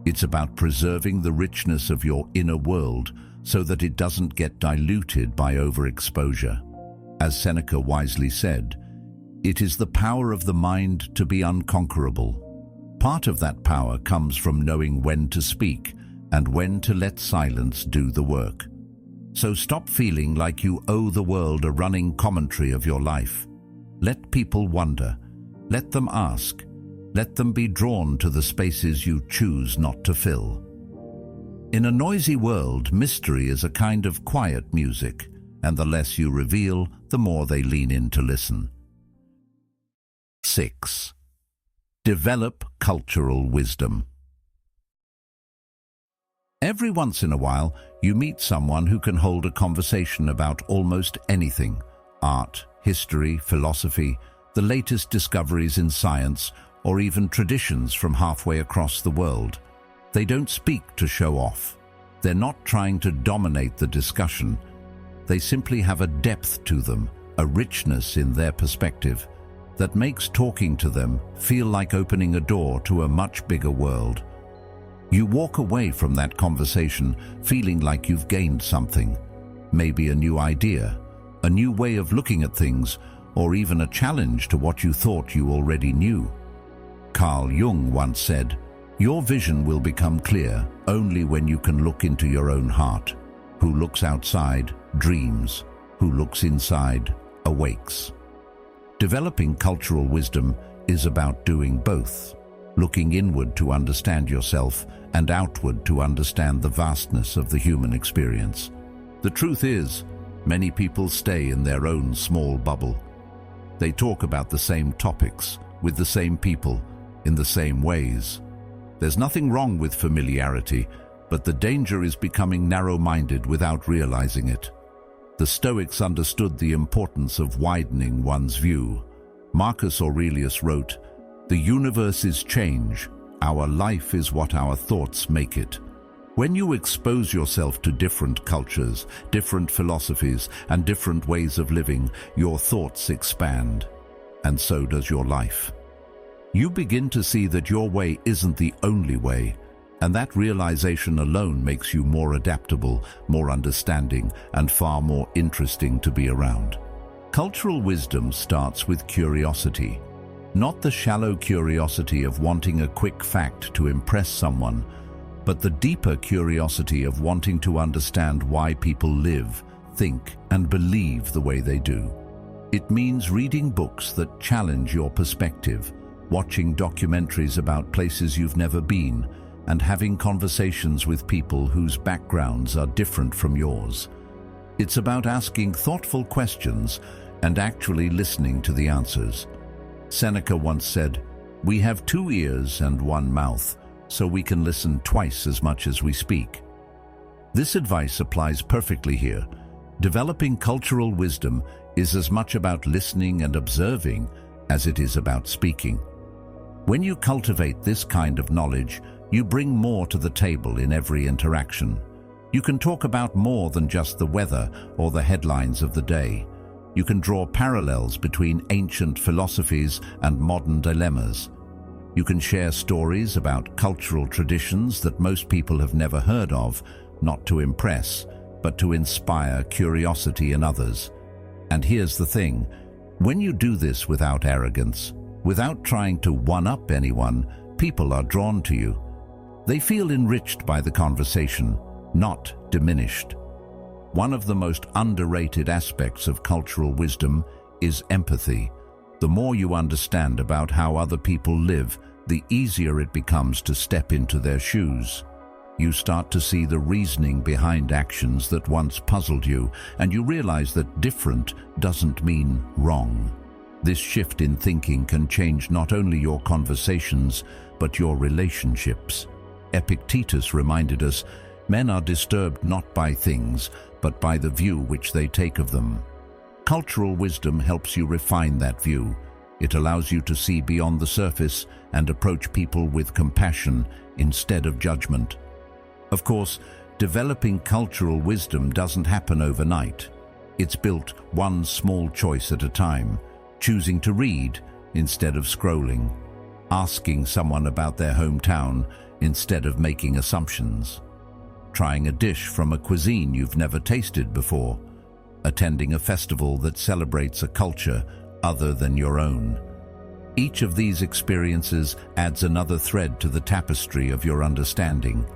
It's about preserving the richness of your inner world so that it doesn't get diluted by overexposure. As Seneca wisely said, "It is the power of the mind to be unconquerable." Part of that power comes from knowing when to speak and when to let silence do the work. So stop feeling like you owe the world a running commentary of your life. Let people wonder. Let them ask. Let them be drawn to the spaces you choose not to fill. In a noisy world, mystery is a kind of quiet music, and the less you reveal, the more they lean in to listen. 6. Develop cultural wisdom. Every once in a while, you meet someone who can hold a conversation about almost anything: art, history, philosophy, the latest discoveries in science, or even traditions from halfway across the world. They don't speak to show off. They're not trying to dominate the discussion. They simply have a depth to them, a richness in their perspective, that makes talking to them feel like opening a door to a much bigger world. You walk away from that conversation feeling like you've gained something, maybe a new idea, a new way of looking at things, or even a challenge to what you thought you already knew. Carl Jung once said, "Your vision will become clear only when you can look into your own heart. Who looks outside dreams, who looks inside awakes." Developing cultural wisdom is about doing both, looking inward to understand yourself and outward to understand the vastness of the human experience. The truth is, many people stay in their own small bubble. They talk about the same topics, with the same people, in the same ways. There's nothing wrong with familiarity, but the danger is becoming narrow-minded without realizing it. The Stoics understood the importance of widening one's view. Marcus Aurelius wrote, "The universe is change. Our life is what our thoughts make it." When you expose yourself to different cultures, different philosophies, and different ways of living, your thoughts expand, and so does your life. You begin to see that your way isn't the only way, and that realization alone makes you more adaptable, more understanding, and far more interesting to be around. Cultural wisdom starts with curiosity, not the shallow curiosity of wanting a quick fact to impress someone, but the deeper curiosity of wanting to understand why people live, think, and believe the way they do. It means reading books that challenge your perspective, watching documentaries about places you've never been, and having conversations with people whose backgrounds are different from yours. It's about asking thoughtful questions and actually listening to the answers. Seneca once said, "We have 2 ears and 1 mouth, so we can listen twice as much as we speak." This advice applies perfectly here. Developing cultural wisdom is as much about listening and observing as it is about speaking. When you cultivate this kind of knowledge, you bring more to the table in every interaction. You can talk about more than just the weather or the headlines of the day. You can draw parallels between ancient philosophies and modern dilemmas. You can share stories about cultural traditions that most people have never heard of, not to impress, but to inspire curiosity in others. And here's the thing, when you do this without arrogance, without trying to one-up anyone, people are drawn to you. They feel enriched by the conversation, not diminished. One of the most underrated aspects of cultural wisdom is empathy. The more you understand about how other people live, the easier it becomes to step into their shoes. You start to see the reasoning behind actions that once puzzled you, and you realize that different doesn't mean wrong. This shift in thinking can change not only your conversations, but your relationships. Epictetus reminded us, "Men are disturbed not by things, but by the view which they take of them." Cultural wisdom helps you refine that view. It allows you to see beyond the surface and approach people with compassion instead of judgment. Of course, developing cultural wisdom doesn't happen overnight. It's built one small choice at a time, choosing to read instead of scrolling, asking someone about their hometown instead of making assumptions, trying a dish from a cuisine you've never tasted before, attending a festival that celebrates a culture other than your own. Each of these experiences adds another thread to the tapestry of your understanding.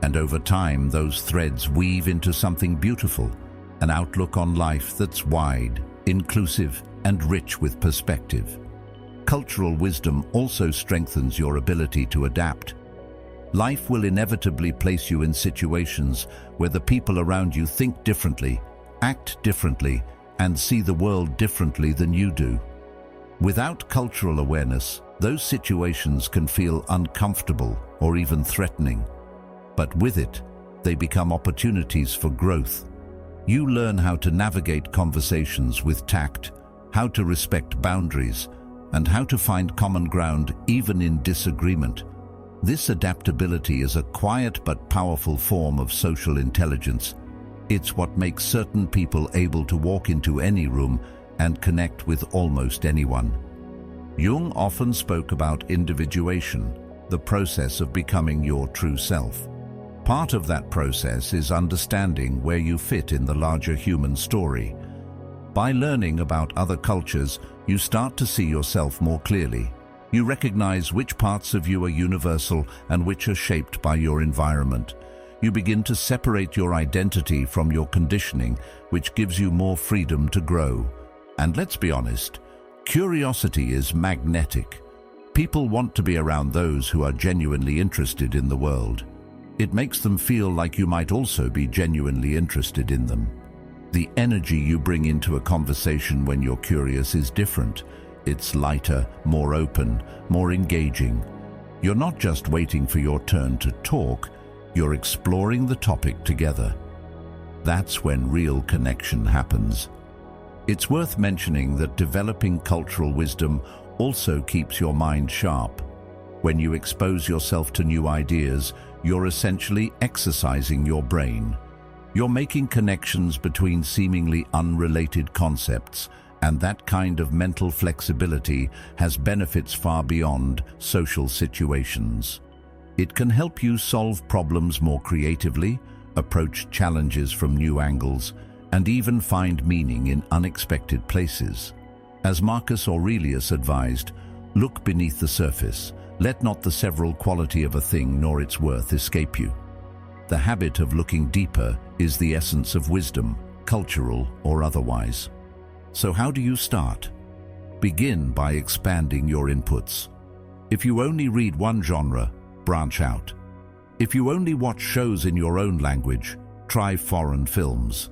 And over time, those threads weave into something beautiful, an outlook on life that's wide, inclusive, and rich with perspective. Cultural wisdom also strengthens your ability to adapt. Life will inevitably place you in situations where the people around you think differently, act differently, and see the world differently than you do. Without cultural awareness, those situations can feel uncomfortable or even threatening. But with it, they become opportunities for growth. You learn how to navigate conversations with tact, how to respect boundaries, and how to find common ground even in disagreement. This adaptability is a quiet but powerful form of social intelligence. It's what makes certain people able to walk into any room and connect with almost anyone. Jung often spoke about individuation, the process of becoming your true self. Part of that process is understanding where you fit in the larger human story. By learning about other cultures, you start to see yourself more clearly. You recognize which parts of you are universal and which are shaped by your environment. You begin to separate your identity from your conditioning, which gives you more freedom to grow. And let's be honest, curiosity is magnetic. People want to be around those who are genuinely interested in the world. It makes them feel like you might also be genuinely interested in them. The energy you bring into a conversation when you're curious is different. It's lighter, more open, more engaging. You're not just waiting for your turn to talk, you're exploring the topic together. That's when real connection happens. It's worth mentioning that developing cultural wisdom also keeps your mind sharp. When you expose yourself to new ideas, you're essentially exercising your brain. You're making connections between seemingly unrelated concepts, and that kind of mental flexibility has benefits far beyond social situations. It can help you solve problems more creatively, approach challenges from new angles, and even find meaning in unexpected places. As Marcus Aurelius advised, look beneath the surface. Let not the several quality of a thing nor its worth escape you. The habit of looking deeper is the essence of wisdom, cultural or otherwise. So how do you start? Begin by expanding your inputs. If you only read one genre, branch out. If you only watch shows in your own language, try foreign films.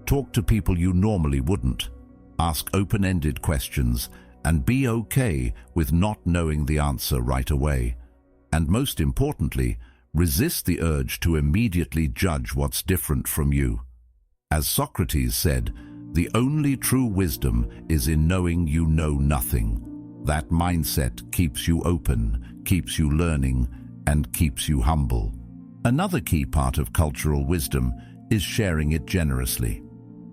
Talk to people you normally wouldn't. Ask open-ended questions and be okay with not knowing the answer right away. And most importantly, resist the urge to immediately judge what's different from you. As Socrates said, the only true wisdom is in knowing you know nothing. That mindset keeps you open, keeps you learning, and keeps you humble. Another key part of cultural wisdom is sharing it generously.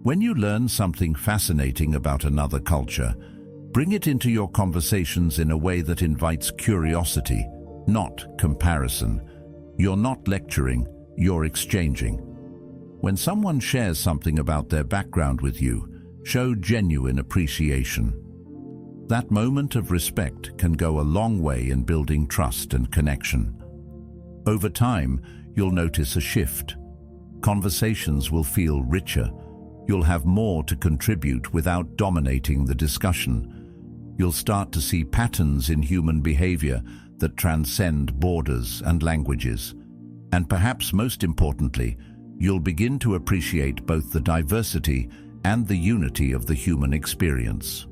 When you learn something fascinating about another culture, bring it into your conversations in a way that invites curiosity, not comparison. You're not lecturing, you're exchanging. When someone shares something about their background with you, show genuine appreciation. That moment of respect can go a long way in building trust and connection. Over time, you'll notice a shift. Conversations will feel richer. You'll have more to contribute without dominating the discussion. You'll start to see patterns in human behavior that transcend borders and languages. And perhaps most importantly, you'll begin to appreciate both the diversity and the unity of the human experience.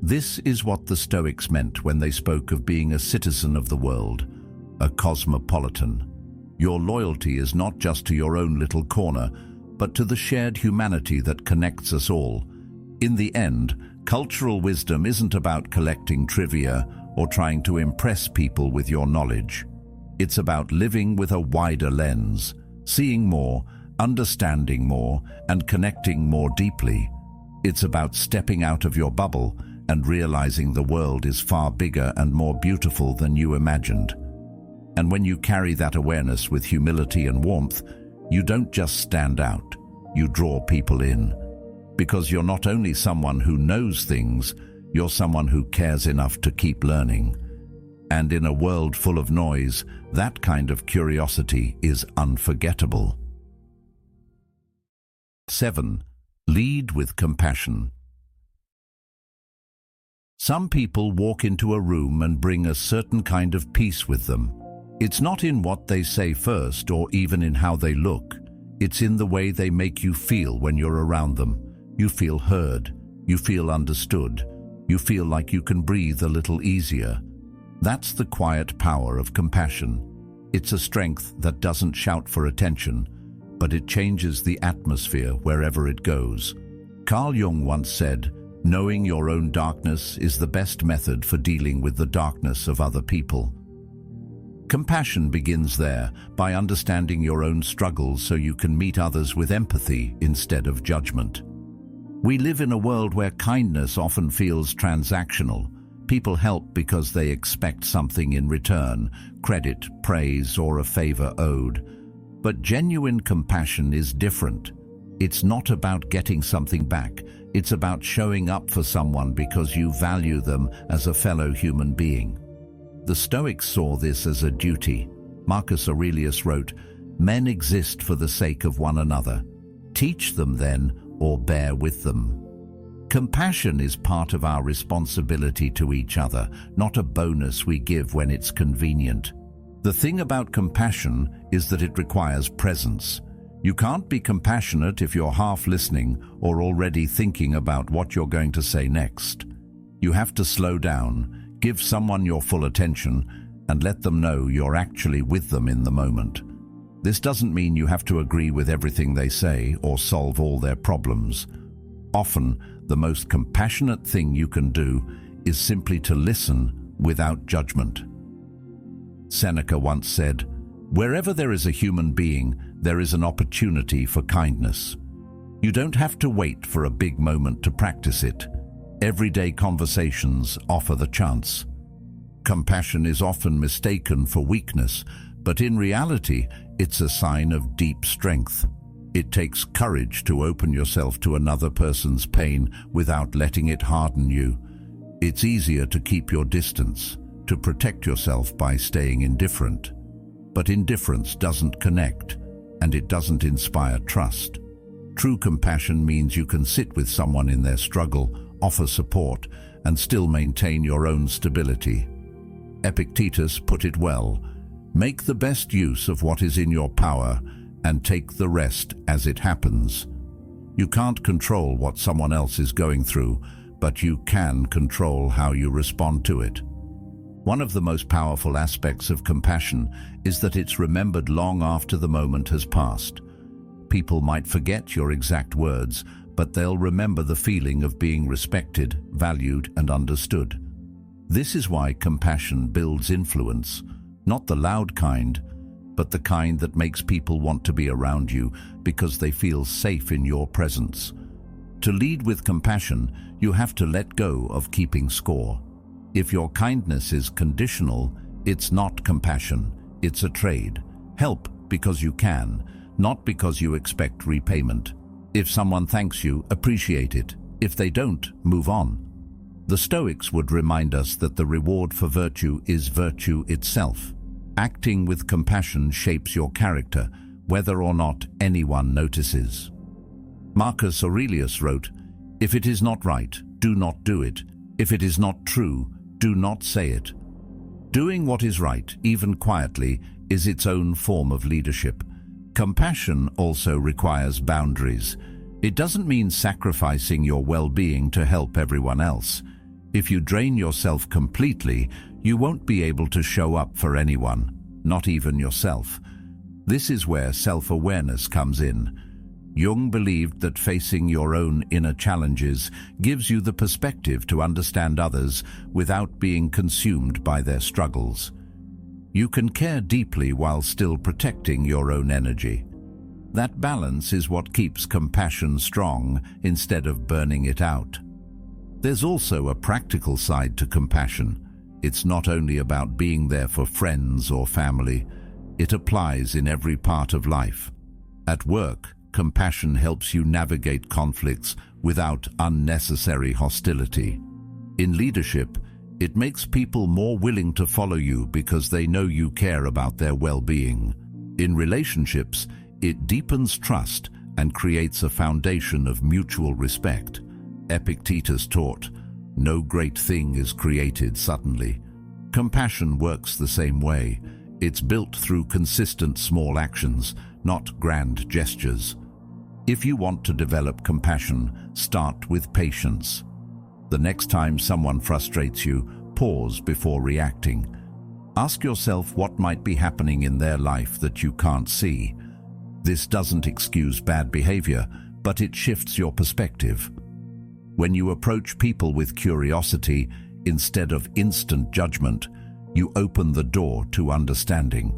This is what the Stoics meant when they spoke of being a citizen of the world, a cosmopolitan. Your loyalty is not just to your own little corner, but to the shared humanity that connects us all. In the end, cultural wisdom isn't about collecting trivia or trying to impress people with your knowledge. It's about living with a wider lens, seeing more, understanding more, and connecting more deeply. It's about stepping out of your bubble and realizing the world is far bigger and more beautiful than you imagined. And when you carry that awareness with humility and warmth, you don't just stand out, you draw people in. Because you're not only someone who knows things, you're someone who cares enough to keep learning. And in a world full of noise, that kind of curiosity is unforgettable. 7. Lead with compassion. Some people walk into a room and bring a certain kind of peace with them. It's not in what they say first or even in how they look. It's in the way they make you feel when you're around them. You feel heard. You feel understood. You feel like you can breathe a little easier. That's the quiet power of compassion. It's a strength that doesn't shout for attention, but it changes the atmosphere wherever it goes. Carl Jung once said, Knowing your own darkness is the best method for dealing with the darkness of other people. Compassion begins there, by understanding your own struggles so you can meet others with empathy instead of judgment. We live in a world where kindness often feels transactional. People help because they expect something in return, credit, praise, or a favor owed. But genuine compassion is different. It's not about getting something back. It's about showing up for someone because you value them as a fellow human being. The Stoics saw this as a duty. Marcus Aurelius wrote, "Men exist for the sake of one another. Teach them then, or bear with them." Compassion is part of our responsibility to each other, not a bonus we give when it's convenient. The thing about compassion is that it requires presence. You can't be compassionate if you're half listening or already thinking about what you're going to say next. You have to slow down, give someone your full attention, and let them know you're actually with them in the moment. This doesn't mean you have to agree with everything they say or solve all their problems. Often, the most compassionate thing you can do is simply to listen without judgment. Seneca once said, "Wherever there is a human being, there is an opportunity for kindness." You don't have to wait for a big moment to practice it. Everyday conversations offer the chance. Compassion is often mistaken for weakness, but in reality, it's a sign of deep strength. It takes courage to open yourself to another person's pain without letting it harden you. It's easier to keep your distance, to protect yourself by staying indifferent. But indifference doesn't connect, and it doesn't inspire trust. True compassion means you can sit with someone in their struggle, offer support, and still maintain your own stability. Epictetus put it well, "Make the best use of what is in your power, and take the rest as it happens." You can't control what someone else is going through, but you can control how you respond to it. One of the most powerful aspects of compassion is that it's remembered long after the moment has passed. People might forget your exact words, but they'll remember the feeling of being respected, valued, and understood. This is why compassion builds influence, not the loud kind, but the kind that makes people want to be around you because they feel safe in your presence. To lead with compassion, you have to let go of keeping score. If your kindness is conditional, it's not compassion, it's a trade. Help because you can, not because you expect repayment. If someone thanks you, appreciate it. If they don't, move on. The Stoics would remind us that the reward for virtue is virtue itself. Acting with compassion shapes your character, whether or not anyone notices. Marcus Aurelius wrote, "If it is not right, do not do it. If it is not true, do not say it." Doing what is right, even quietly, is its own form of leadership. Compassion also requires boundaries. It doesn't mean sacrificing your well-being to help everyone else. If you drain yourself completely, you won't be able to show up for anyone, not even yourself. This is where self-awareness comes in. Jung believed that facing your own inner challenges gives you the perspective to understand others without being consumed by their struggles. You can care deeply while still protecting your own energy. That balance is what keeps compassion strong instead of burning it out. There's also a practical side to compassion. It's not only about being there for friends or family. It applies in every part of life. At work, compassion helps you navigate conflicts without unnecessary hostility. In leadership, it makes people more willing to follow you because they know you care about their well-being. In relationships, it deepens trust and creates a foundation of mutual respect. Epictetus taught, "No great thing is created suddenly." Compassion works the same way. It's built through consistent small actions, not grand gestures. If you want to develop compassion, start with patience. The next time someone frustrates you, pause before reacting. Ask yourself what might be happening in their life that you can't see. This doesn't excuse bad behavior, but it shifts your perspective. When you approach people with curiosity instead of instant judgment, you open the door to understanding.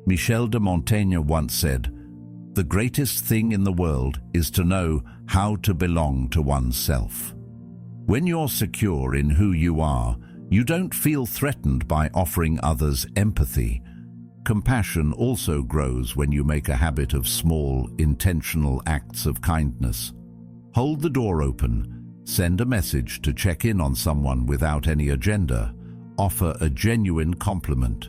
Michel de Montaigne once said, "The greatest thing in the world is to know how to belong to oneself." When you're secure in who you are, you don't feel threatened by offering others empathy. Compassion also grows when you make a habit of small, intentional acts of kindness. Hold the door open, send a message to check in on someone without any agenda, offer a genuine compliment.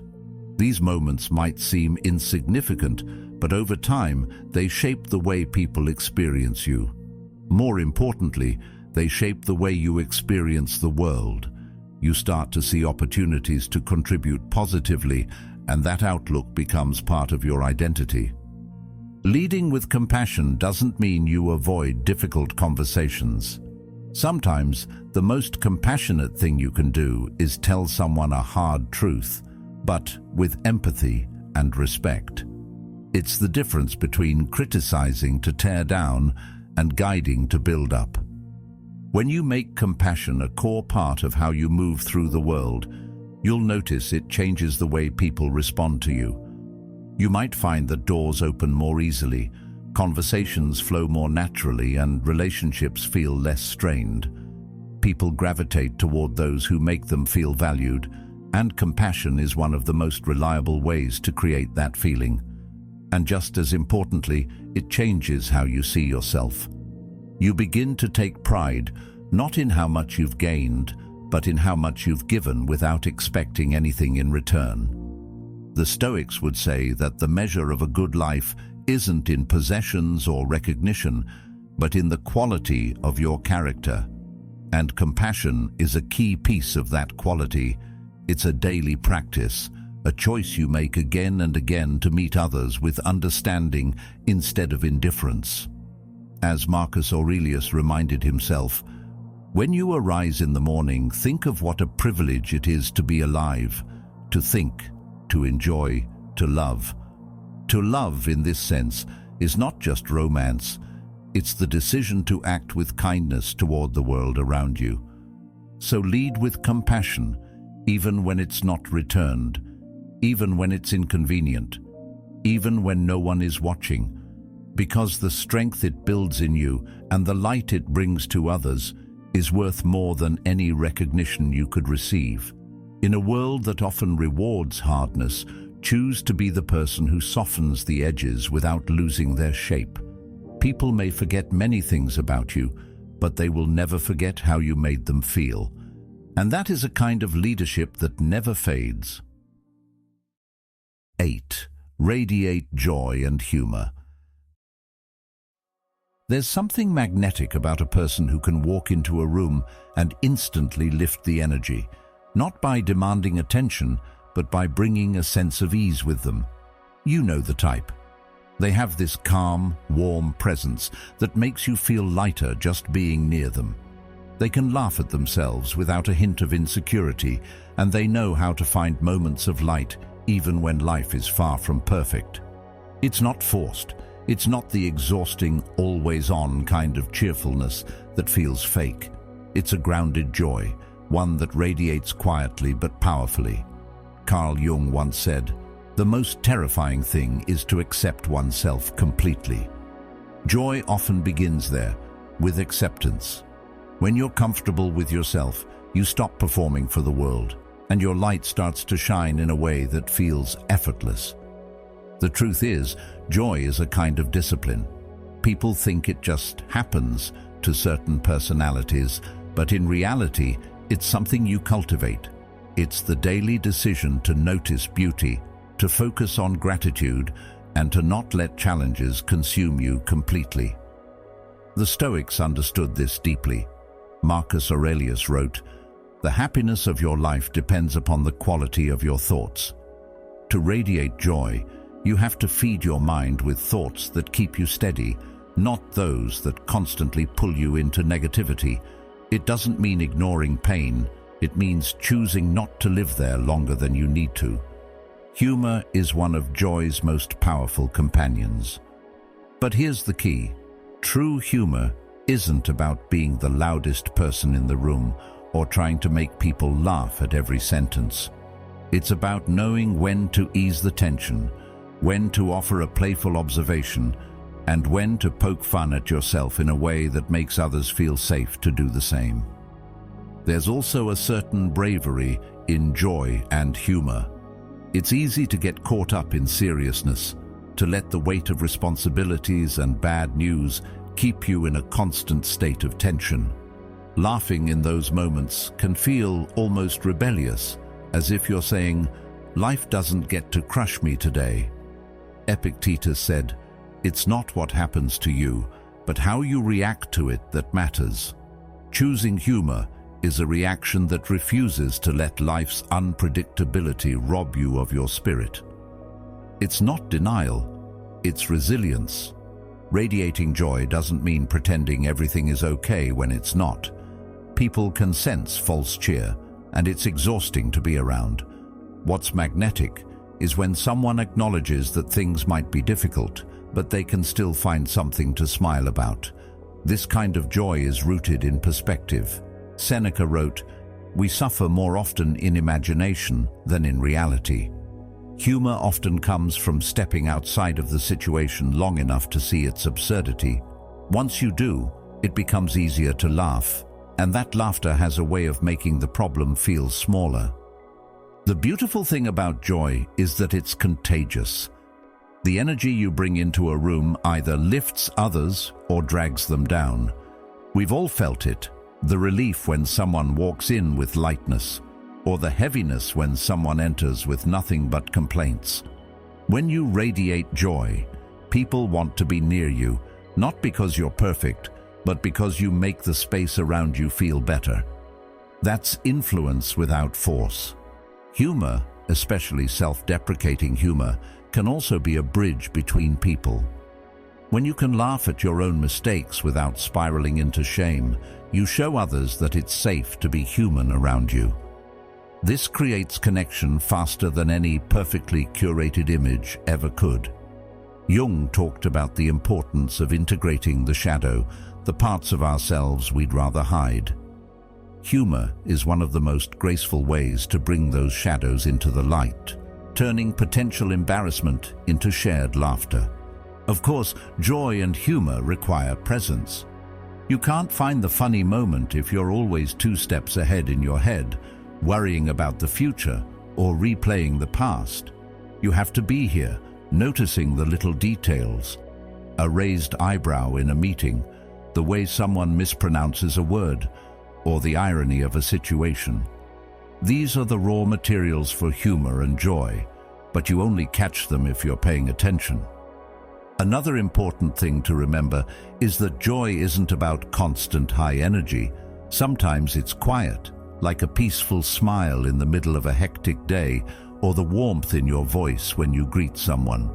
These moments might seem insignificant, but over time they shape the way people experience you. More importantly, they shape the way you experience the world. You start to see opportunities to contribute positively, and that outlook becomes part of your identity. Leading with compassion doesn't mean you avoid difficult conversations. Sometimes the most compassionate thing you can do is tell someone a hard truth, but with empathy and respect. It's the difference between criticizing to tear down and guiding to build up. When you make compassion a core part of how you move through the world, you'll notice it changes the way people respond to you. You might find that doors open more easily, conversations flow more naturally, and relationships feel less strained. People gravitate toward those who make them feel valued, and compassion is one of the most reliable ways to create that feeling. And just as importantly, it changes how you see yourself. You begin to take pride, not in how much you've gained, but in how much you've given without expecting anything in return. The Stoics would say that the measure of a good life isn't in possessions or recognition, but in the quality of your character. And compassion is a key piece of that quality. It's a daily practice, a choice you make again and again to meet others with understanding instead of indifference. As Marcus Aurelius reminded himself, "When you arise in the morning, think of what a privilege it is to be alive, to think, to enjoy, to love." To love, in this sense, is not just romance. It's the decision to act with kindness toward the world around you. So lead with compassion, even when it's not returned, even when it's inconvenient, even when no one is watching, because the strength it builds in you and the light it brings to others is worth more than any recognition you could receive. In a world that often rewards hardness, choose to be the person who softens the edges without losing their shape. People may forget many things about you, but they will never forget how you made them feel. And that is a kind of leadership that never fades. 8. Radiate joy and humor. There's something magnetic about a person who can walk into a room and instantly lift the energy, not by demanding attention, but by bringing a sense of ease with them. You know the type. They have this calm, warm presence that makes you feel lighter just being near them. They can laugh at themselves without a hint of insecurity, and they know how to find moments of light even when life is far from perfect. It's not forced. It's not the exhausting, always-on kind of cheerfulness that feels fake. It's a grounded joy, one that radiates quietly but powerfully. Carl Jung once said, "The most terrifying thing is to accept oneself completely." Joy often begins there, with acceptance. When you're comfortable with yourself, you stop performing for the world, and your light starts to shine in a way that feels effortless. The truth is, joy is a kind of discipline. People think it just happens to certain personalities, but in reality, it's something you cultivate. It's the daily decision to notice beauty, to focus on gratitude, and to not let challenges consume you completely. The Stoics understood this deeply. Marcus Aurelius wrote, "The happiness of your life depends upon the quality of your thoughts." To radiate joy, you have to feed your mind with thoughts that keep you steady, not those that constantly pull you into negativity. It doesn't mean ignoring pain. It means choosing not to live there longer than you need to. Humor is one of joy's most powerful companions. But here's the key. True humor isn't about being the loudest person in the room or trying to make people laugh at every sentence. It's about knowing when to ease the tension, when to offer a playful observation, and when to poke fun at yourself in a way that makes others feel safe to do the same. There's also a certain bravery in joy and humor. It's easy to get caught up in seriousness, to let the weight of responsibilities and bad news keep you in a constant state of tension. Laughing in those moments can feel almost rebellious, as if you're saying, "Life doesn't get to crush me today." Epictetus said, "It's not what happens to you, but how you react to it that matters." Choosing humor is a reaction that refuses to let life's unpredictability rob you of your spirit. It's not denial, it's resilience. Radiating joy doesn't mean pretending everything is okay when it's not. People can sense false cheer, and it's exhausting to be around. What's magnetic is when someone acknowledges that things might be difficult, but they can still find something to smile about. This kind of joy is rooted in perspective. Seneca wrote, "We suffer more often in imagination than in reality." Humor often comes from stepping outside of the situation long enough to see its absurdity. Once you do, it becomes easier to laugh, and that laughter has a way of making the problem feel smaller. The beautiful thing about joy is that it's contagious. The energy you bring into a room either lifts others or drags them down. We've all felt it, the relief when someone walks in with lightness, or the heaviness when someone enters with nothing but complaints. When you radiate joy, people want to be near you, not because you're perfect, but because you make the space around you feel better. That's influence without force. Humor, especially self-deprecating humor, can also be a bridge between people. When you can laugh at your own mistakes without spiraling into shame, you show others that it's safe to be human around you. This creates connection faster than any perfectly curated image ever could. Jung talked about the importance of integrating the shadow, the parts of ourselves we'd rather hide. Humor is one of the most graceful ways to bring those shadows into the light, turning potential embarrassment into shared laughter. Of course, joy and humor require presence. You can't find the funny moment if you're always 2 steps ahead in your head, worrying about the future or replaying the past. You have to be here, noticing the little details. A raised eyebrow in a meeting, the way someone mispronounces a word, or the irony of a situation. These are the raw materials for humor and joy, but you only catch them if you're paying attention. Another important thing to remember is that joy isn't about constant high energy. Sometimes it's quiet, like a peaceful smile in the middle of a hectic day, or the warmth in your voice when you greet someone.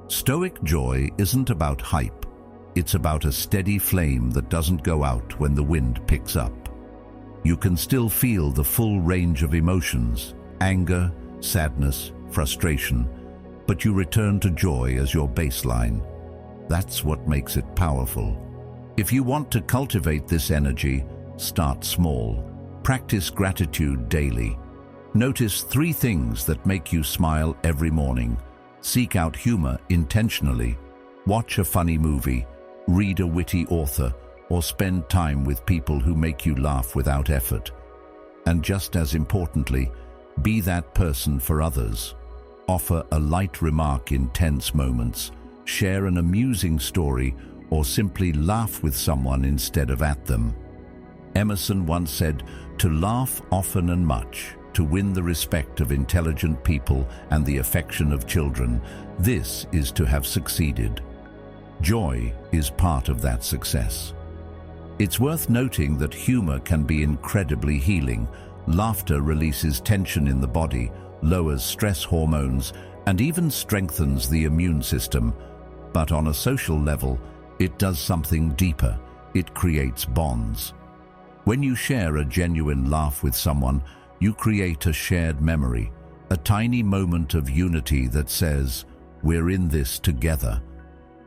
Stoic joy isn't about hype. It's about a steady flame that doesn't go out when the wind picks up. You can still feel the full range of emotions, anger, sadness, frustration, but you return to joy as your baseline. That's what makes it powerful. If you want to cultivate this energy, start small. Practice gratitude daily. Notice 3 things that make you smile every morning. Seek out humor intentionally. Watch a funny movie, read a witty author, or spend time with people who make you laugh without effort. And just as importantly, be that person for others. Offer a light remark in tense moments, share an amusing story, or simply laugh with someone instead of at them. Emerson once said, "To laugh often and much, to win the respect of intelligent people and the affection of children, this is to have succeeded." Joy is part of that success. It's worth noting that humor can be incredibly healing. Laughter releases tension in the body, lowers stress hormones, and even strengthens the immune system. But on a social level, it does something deeper. It creates bonds. When you share a genuine laugh with someone, you create a shared memory, a tiny moment of unity that says, "We're in this together."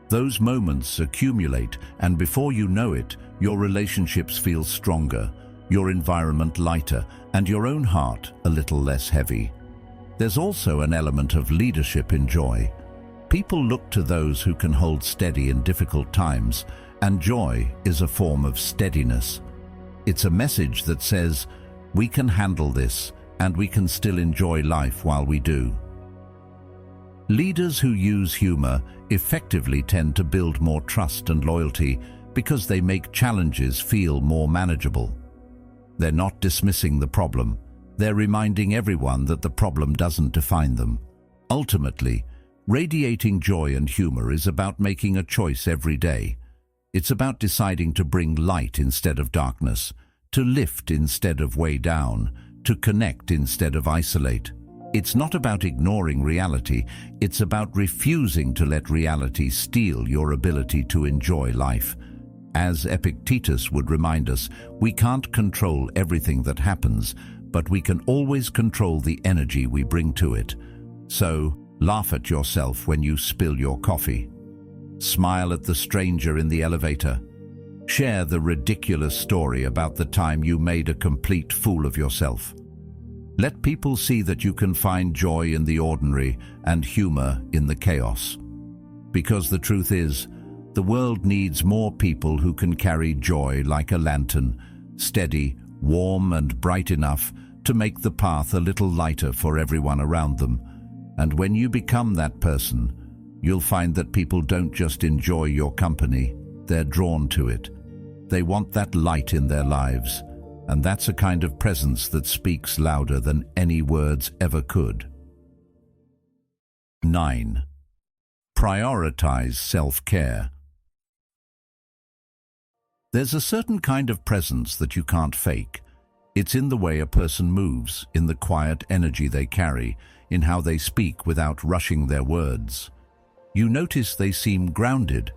Those moments accumulate, and before you know it, your relationships feel stronger, your environment lighter, and your own heart a little less heavy. There's also an element of leadership in joy. People look to those who can hold steady in difficult times, and joy is a form of steadiness. It's a message that says, we can handle this, and we can still enjoy life while we do. Leaders who use humor effectively tend to build more trust and loyalty because they make challenges feel more manageable. They're not dismissing the problem. They're reminding everyone that the problem doesn't define them. Ultimately, radiating joy and humor is about making a choice every day. It's about deciding to bring light instead of darkness, to lift instead of weigh down, to connect instead of isolate. It's not about ignoring reality, it's about refusing to let reality steal your ability to enjoy life. As Epictetus would remind us, we can't control everything that happens, but we can always control the energy we bring to it. So, laugh at yourself when you spill your coffee. Smile at the stranger in the elevator. Share the ridiculous story about the time you made a complete fool of yourself. Let people see that you can find joy in the ordinary and humor in the chaos. Because the truth is, the world needs more people who can carry joy like a lantern, steady, warm and bright enough to make the path a little lighter for everyone around them. And when you become that person, you'll find that people don't just enjoy your company, they're drawn to it. They want that light in their lives. And that's a kind of presence that speaks louder than any words ever could. 9. Prioritize self-care. There's a certain kind of presence that you can't fake. It's in the way a person moves, in the quiet energy they carry, in how they speak without rushing their words. You notice they seem grounded,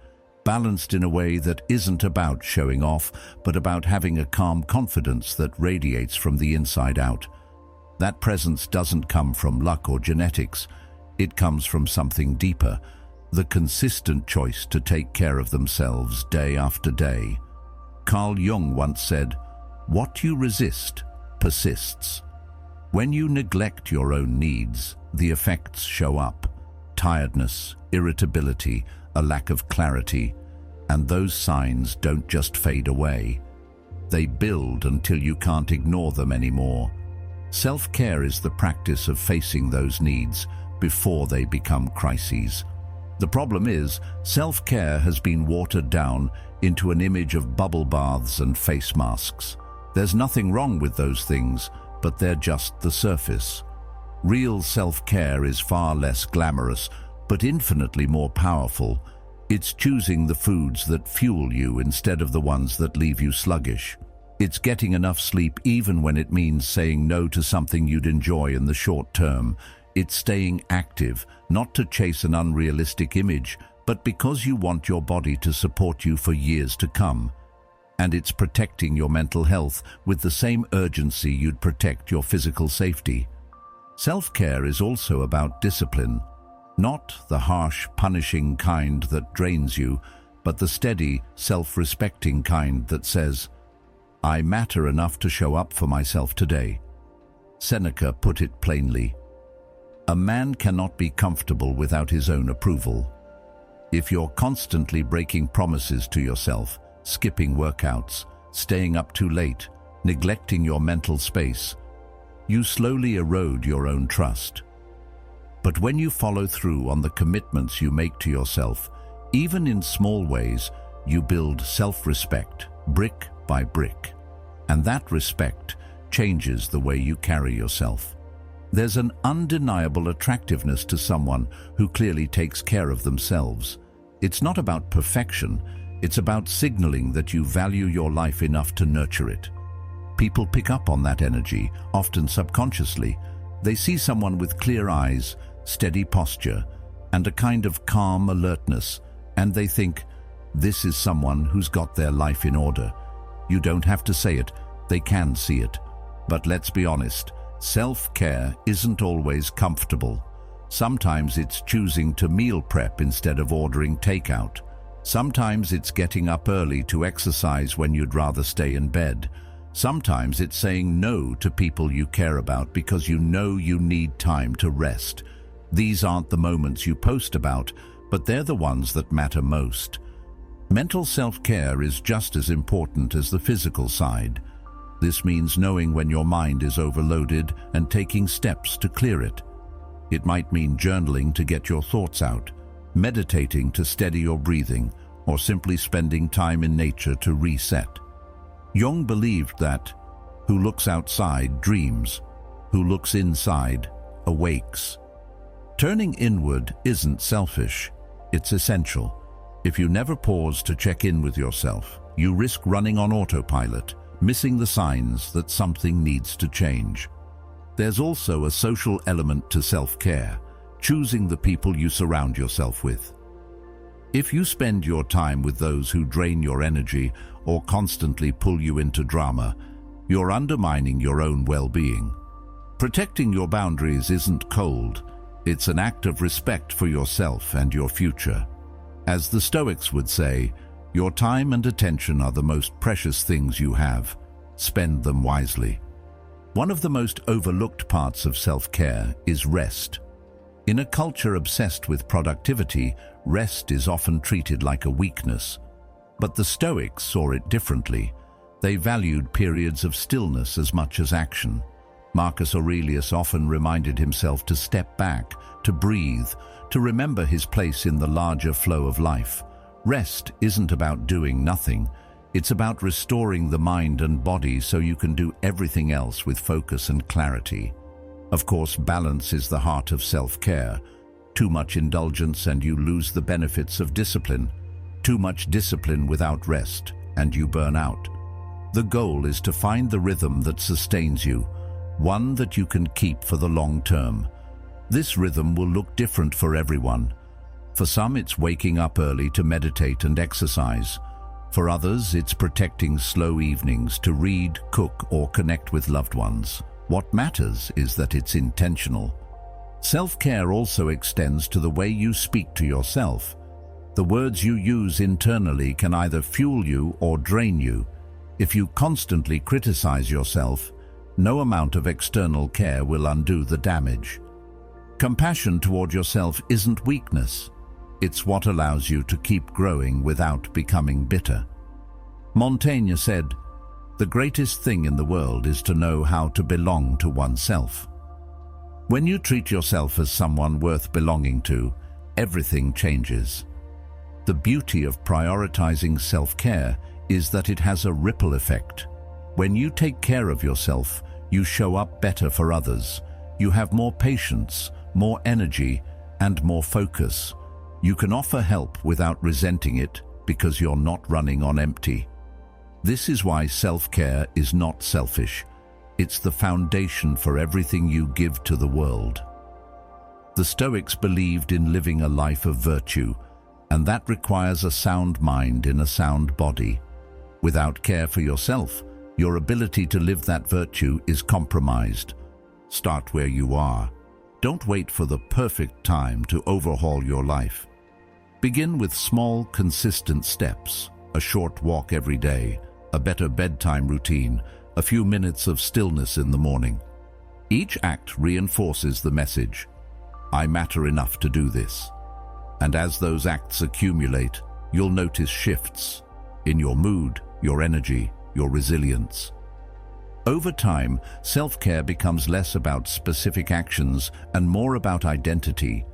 balanced in a way that isn't about showing off, but about having a calm confidence that radiates from the inside out. That presence doesn't come from luck or genetics. It comes from something deeper, the consistent choice to take care of themselves day after day. Carl Jung once said, "What you resist persists." When you neglect your own needs, the effects show up. Tiredness, irritability, a lack of clarity, and those signs don't just fade away. They build until you can't ignore them anymore. Self-care is the practice of facing those needs before they become crises. The problem is, self-care has been watered down into an image of bubble baths and face masks. There's nothing wrong with those things, but they're just the surface. Real self-care is far less glamorous, but infinitely more powerful. It's choosing the foods that fuel you instead of the ones that leave you sluggish. It's getting enough sleep even when it means saying no to something you'd enjoy in the short term. It's staying active, not to chase an unrealistic image, but because you want your body to support you for years to come. And it's protecting your mental health with the same urgency you'd protect your physical safety. Self-care is also about discipline, not the harsh, punishing kind that drains you, but the steady, self-respecting kind that says, "I matter enough to show up for myself today." Seneca put it plainly, "A man cannot be comfortable without his own approval." If you're constantly breaking promises to yourself, skipping workouts, staying up too late, neglecting your mental space, you slowly erode your own trust. But when you follow through on the commitments you make to yourself, even in small ways, you build self-respect, brick by brick. And that respect changes the way you carry yourself. There's an undeniable attractiveness to someone who clearly takes care of themselves. It's not about perfection, it's about signaling that you value your life enough to nurture it. People pick up on that energy, often subconsciously. They see someone with clear eyes, steady posture, and a kind of calm alertness, and they think, this is someone who's got their life in order. You don't have to say it, they can see it. But let's be honest, self-care isn't always comfortable. Sometimes it's choosing to meal prep instead of ordering takeout. Sometimes it's getting up early to exercise when you'd rather stay in bed. Sometimes it's saying no to people you care about because you know you need time to rest. These aren't the moments you post about, but they're the ones that matter most. Mental self-care is just as important as the physical side. This means knowing when your mind is overloaded and taking steps to clear it. It might mean journaling to get your thoughts out, meditating to steady your breathing, or simply spending time in nature to reset. Jung believed that who looks outside dreams, who looks inside awakes. Turning inward isn't selfish, it's essential. If you never pause to check in with yourself, you risk running on autopilot, missing the signs that something needs to change. There's also a social element to self-care, choosing the people you surround yourself with. If you spend your time with those who drain your energy or constantly pull you into drama, you're undermining your own well-being. Protecting your boundaries isn't cold, it's an act of respect for yourself and your future. As the Stoics would say, your time and attention are the most precious things you have. Spend them wisely. One of the most overlooked parts of self-care is rest. In a culture obsessed with productivity, rest is often treated like a weakness. But the Stoics saw it differently. They valued periods of stillness as much as action. Marcus Aurelius often reminded himself to step back, to breathe, to remember his place in the larger flow of life. Rest isn't about doing nothing. It's about restoring the mind and body so you can do everything else with focus and clarity. Of course, balance is the heart of self-care. Too much indulgence and you lose the benefits of discipline. Too much discipline without rest, and you burn out. The goal is to find the rhythm that sustains you, one that you can keep for the long term. This rhythm will look different for everyone. For some, it's waking up early to meditate and exercise. For others, it's protecting slow evenings to read, cook, or connect with loved ones. What matters is that it's intentional. Self-care also extends to the way you speak to yourself. The words you use internally can either fuel you or drain you. If you constantly criticize yourself, no amount of external care will undo the damage. Compassion toward yourself isn't weakness. It's what allows you to keep growing without becoming bitter. Montaigne said, "The greatest thing in the world is to know how to belong to oneself." When you treat yourself as someone worth belonging to, everything changes. The beauty of prioritizing self-care is that it has a ripple effect. When you take care of yourself, you show up better for others. You have more patience, more energy, and more focus. You can offer help without resenting it because you're not running on empty. This is why self-care is not selfish. It's the foundation for everything you give to the world. The Stoics believed in living a life of virtue, and that requires a sound mind in a sound body. Without care for yourself, your ability to live that virtue is compromised. Start where you are. Don't wait for the perfect time to overhaul your life. Begin with small, consistent steps, a short walk every day, a better bedtime routine, a few minutes of stillness in the morning. Each act reinforces the message, I matter enough to do this. And as those acts accumulate, you'll notice shifts in your mood, your energy, your resilience. Over time, self-care becomes less about specific actions and more about identity.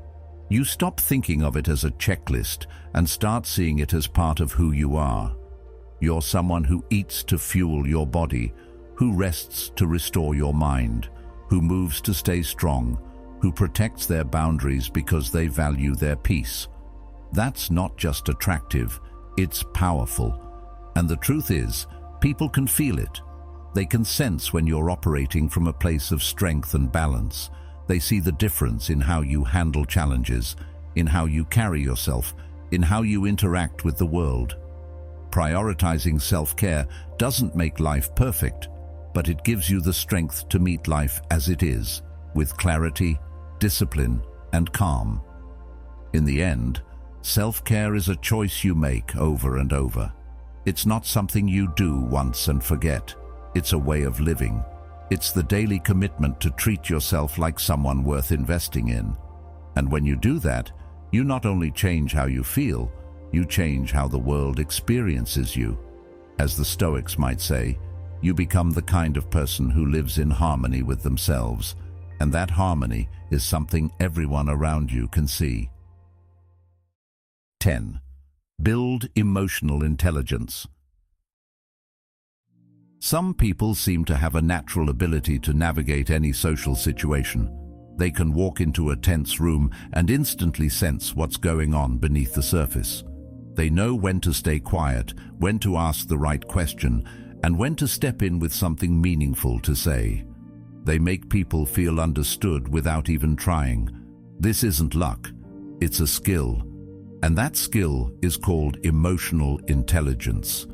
You stop thinking of it as a checklist and start seeing it as part of who you are. You're someone who eats to fuel your body, who rests to restore your mind, who moves to stay strong, who protects their boundaries because they value their peace. That's not just attractive, it's powerful. And the truth is, people can feel it. They can sense when you're operating from a place of strength and balance. They see the difference in how you handle challenges, in how you carry yourself, in how you interact with the world. Prioritizing self-care doesn't make life perfect, but it gives you the strength to meet life as it is, with clarity, discipline, and calm. In the end, self-care is a choice you make over and over. It's not something you do once and forget. It's a way of living. It's the daily commitment to treat yourself like someone worth investing in. And when you do that, you not only change how you feel, you change how the world experiences you. As the Stoics might say, you become the kind of person who lives in harmony with themselves, and that harmony is something everyone around you can see. 10. Build emotional intelligence. Some people seem to have a natural ability to navigate any social situation. They can walk into a tense room and instantly sense what's going on beneath the surface. They know when to stay quiet, when to ask the right question, and when to step in with something meaningful to say. They make people feel understood without even trying. This isn't luck, it's a skill. And that skill is called emotional intelligence.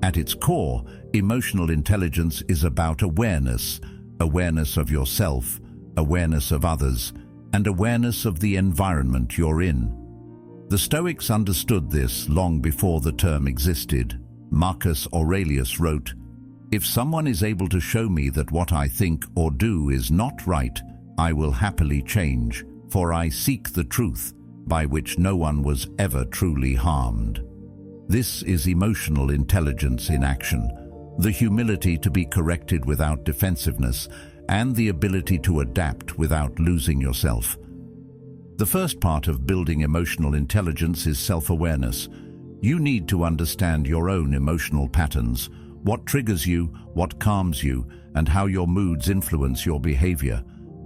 At its core, emotional intelligence is about awareness, awareness of yourself, awareness of others, and awareness of the environment you're in. The Stoics understood this long before the term existed. Marcus Aurelius wrote, "If someone is able to show me that what I think or do is not right, I will happily change, for I seek the truth, by which no one was ever truly harmed." This is emotional intelligence in action, the humility to be corrected without defensiveness, and the ability to adapt without losing yourself. The first part of building emotional intelligence is self-awareness. You need to understand your own emotional patterns, what triggers you, what calms you, and how your moods influence your behavior.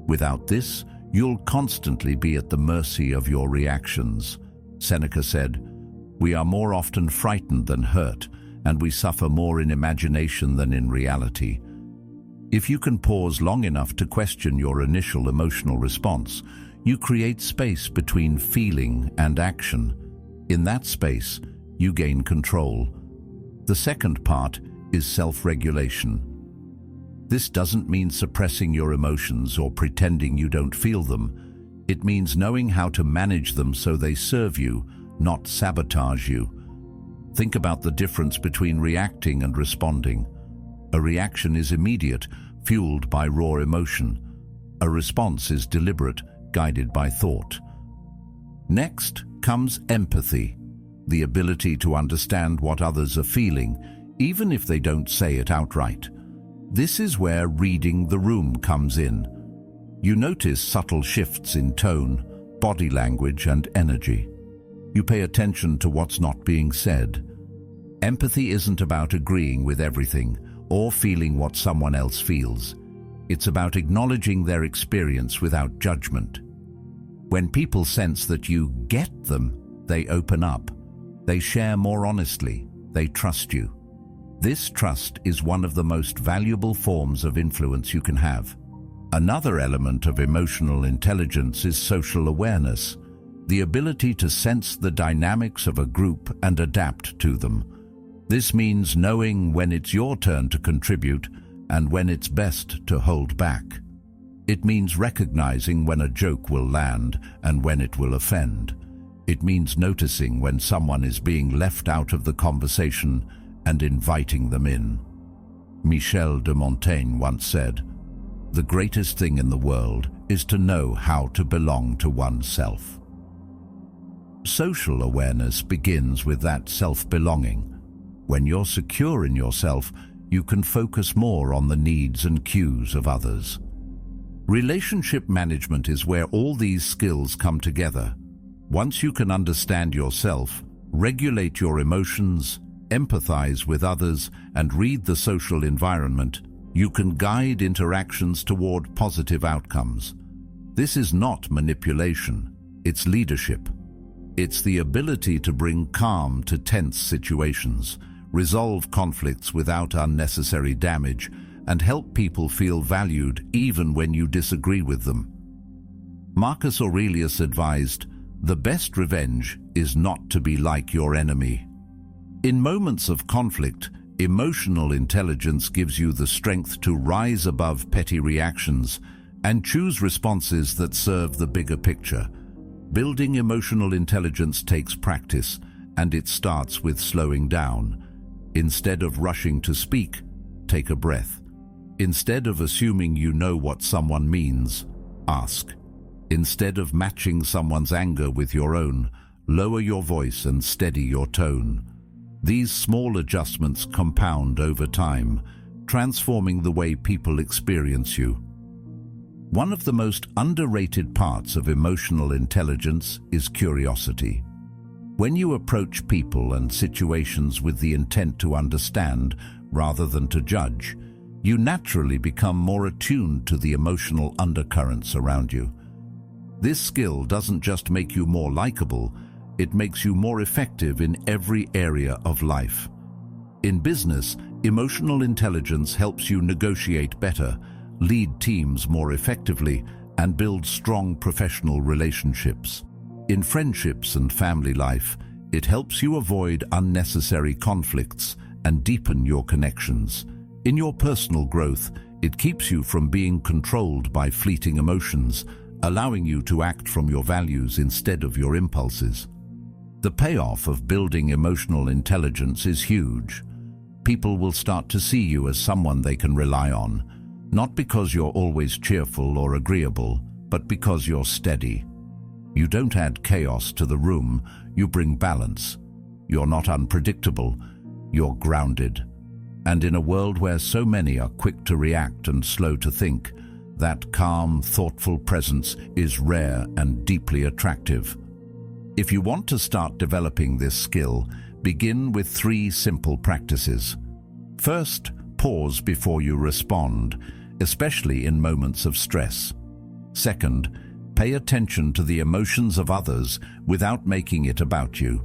Without this, you'll constantly be at the mercy of your reactions. Seneca said, "We are more often frightened than hurt, and we suffer more in imagination than in reality." If you can pause long enough to question your initial emotional response, you create space between feeling and action. In that space, you gain control. The second part is self-regulation. This doesn't mean suppressing your emotions or pretending you don't feel them. It means knowing how to manage them so they serve you, not sabotage you. Think about the difference between reacting and responding. A reaction is immediate, fueled by raw emotion. A response is deliberate, guided by thought. Next comes empathy, the ability to understand what others are feeling, even if they don't say it outright. This is where reading the room comes in. You notice subtle shifts in tone, body language, and energy. You pay attention to what's not being said. Empathy isn't about agreeing with everything or feeling what someone else feels. It's about acknowledging their experience without judgment. When people sense that you get them, they open up. They share more honestly. They trust you. This trust is one of the most valuable forms of influence you can have. Another element of emotional intelligence is social awareness, the ability to sense the dynamics of a group and adapt to them. This means knowing when it's your turn to contribute and when it's best to hold back. It means recognizing when a joke will land and when it will offend. It means noticing when someone is being left out of the conversation and inviting them in. Michel de Montaigne once said, "The greatest thing in the world is to know how to belong to oneself." Social awareness begins with that self-belonging. When you're secure in yourself, you can focus more on the needs and cues of others. Relationship management is where all these skills come together. Once you can understand yourself, regulate your emotions, empathize with others, and read the social environment, you can guide interactions toward positive outcomes. This is not manipulation, it's leadership. It's the ability to bring calm to tense situations, resolve conflicts without unnecessary damage, and help people feel valued even when you disagree with them. Marcus Aurelius advised, "The best revenge is not to be like your enemy." In moments of conflict, emotional intelligence gives you the strength to rise above petty reactions and choose responses that serve the bigger picture. Building emotional intelligence takes practice, and it starts with slowing down. Instead of rushing to speak, take a breath. Instead of assuming you know what someone means, ask. Instead of matching someone's anger with your own, lower your voice and steady your tone. These small adjustments compound over time, transforming the way people experience you. One of the most underrated parts of emotional intelligence is curiosity. When you approach people and situations with the intent to understand rather than to judge, you naturally become more attuned to the emotional undercurrents around you. This skill doesn't just make you more likable, it makes you more effective in every area of life. In business, emotional intelligence helps you negotiate better, lead teams more effectively, and build strong professional relationships. In friendships and family life, it helps you avoid unnecessary conflicts and deepen your connections. In your personal growth, it keeps you from being controlled by fleeting emotions, allowing you to act from your values instead of your impulses. The payoff of building emotional intelligence is huge. People will start to see you as someone they can rely on, not because you're always cheerful or agreeable, but because you're steady. You don't add chaos to the room, you bring balance. You're not unpredictable, you're grounded. And in a world where so many are quick to react and slow to think, that calm, thoughtful presence is rare and deeply attractive. If you want to start developing this skill, begin with 3 simple practices. First, pause before you respond, especially in moments of stress. Second, pay attention to the emotions of others without making it about you.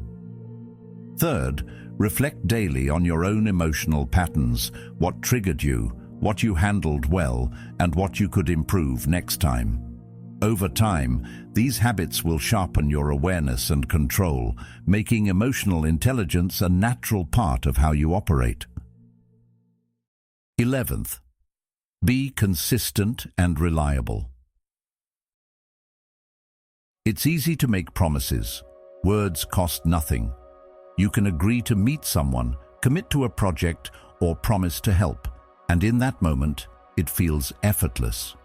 Third, reflect daily on your own emotional patterns, what triggered you, what you handled well, and what you could improve next time. Over time, these habits will sharpen your awareness and control, making emotional intelligence a natural part of how you operate. 11th, be consistent and reliable. It's easy to make promises. Words cost nothing. You can agree to meet someone, commit to a project, or promise to help, and in that moment, it feels effortless.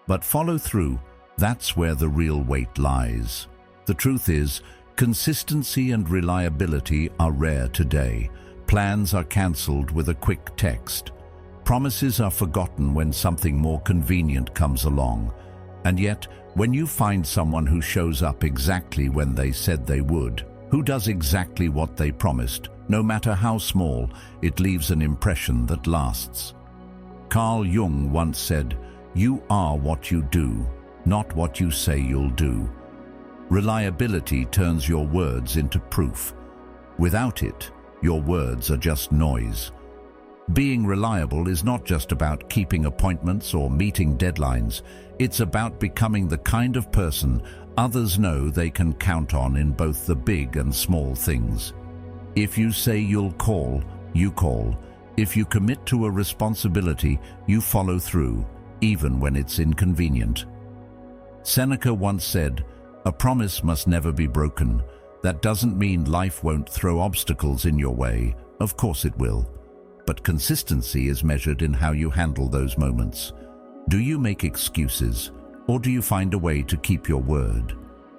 But follow through, that's where the real weight lies. The truth is, consistency and reliability are rare today. Plans are cancelled with a quick text. Promises are forgotten when something more convenient comes along. And yet, when you find someone who shows up exactly when they said they would, who does exactly what they promised, no matter how small, it leaves an impression that lasts. Carl Jung once said, "You are what you do, not what you say you'll do." Reliability turns your words into proof. Without it, your words are just noise. Being reliable is not just about keeping appointments or meeting deadlines. It's about becoming the kind of person others know they can count on in both the big and small things. If you say you'll call, you call. If you commit to a responsibility, you follow through, even when it's inconvenient. Seneca once said, "A promise must never be broken." That doesn't mean life won't throw obstacles in your way. Of course it will. But consistency is measured in how you handle those moments. Do you make excuses, or do you find a way to keep your word?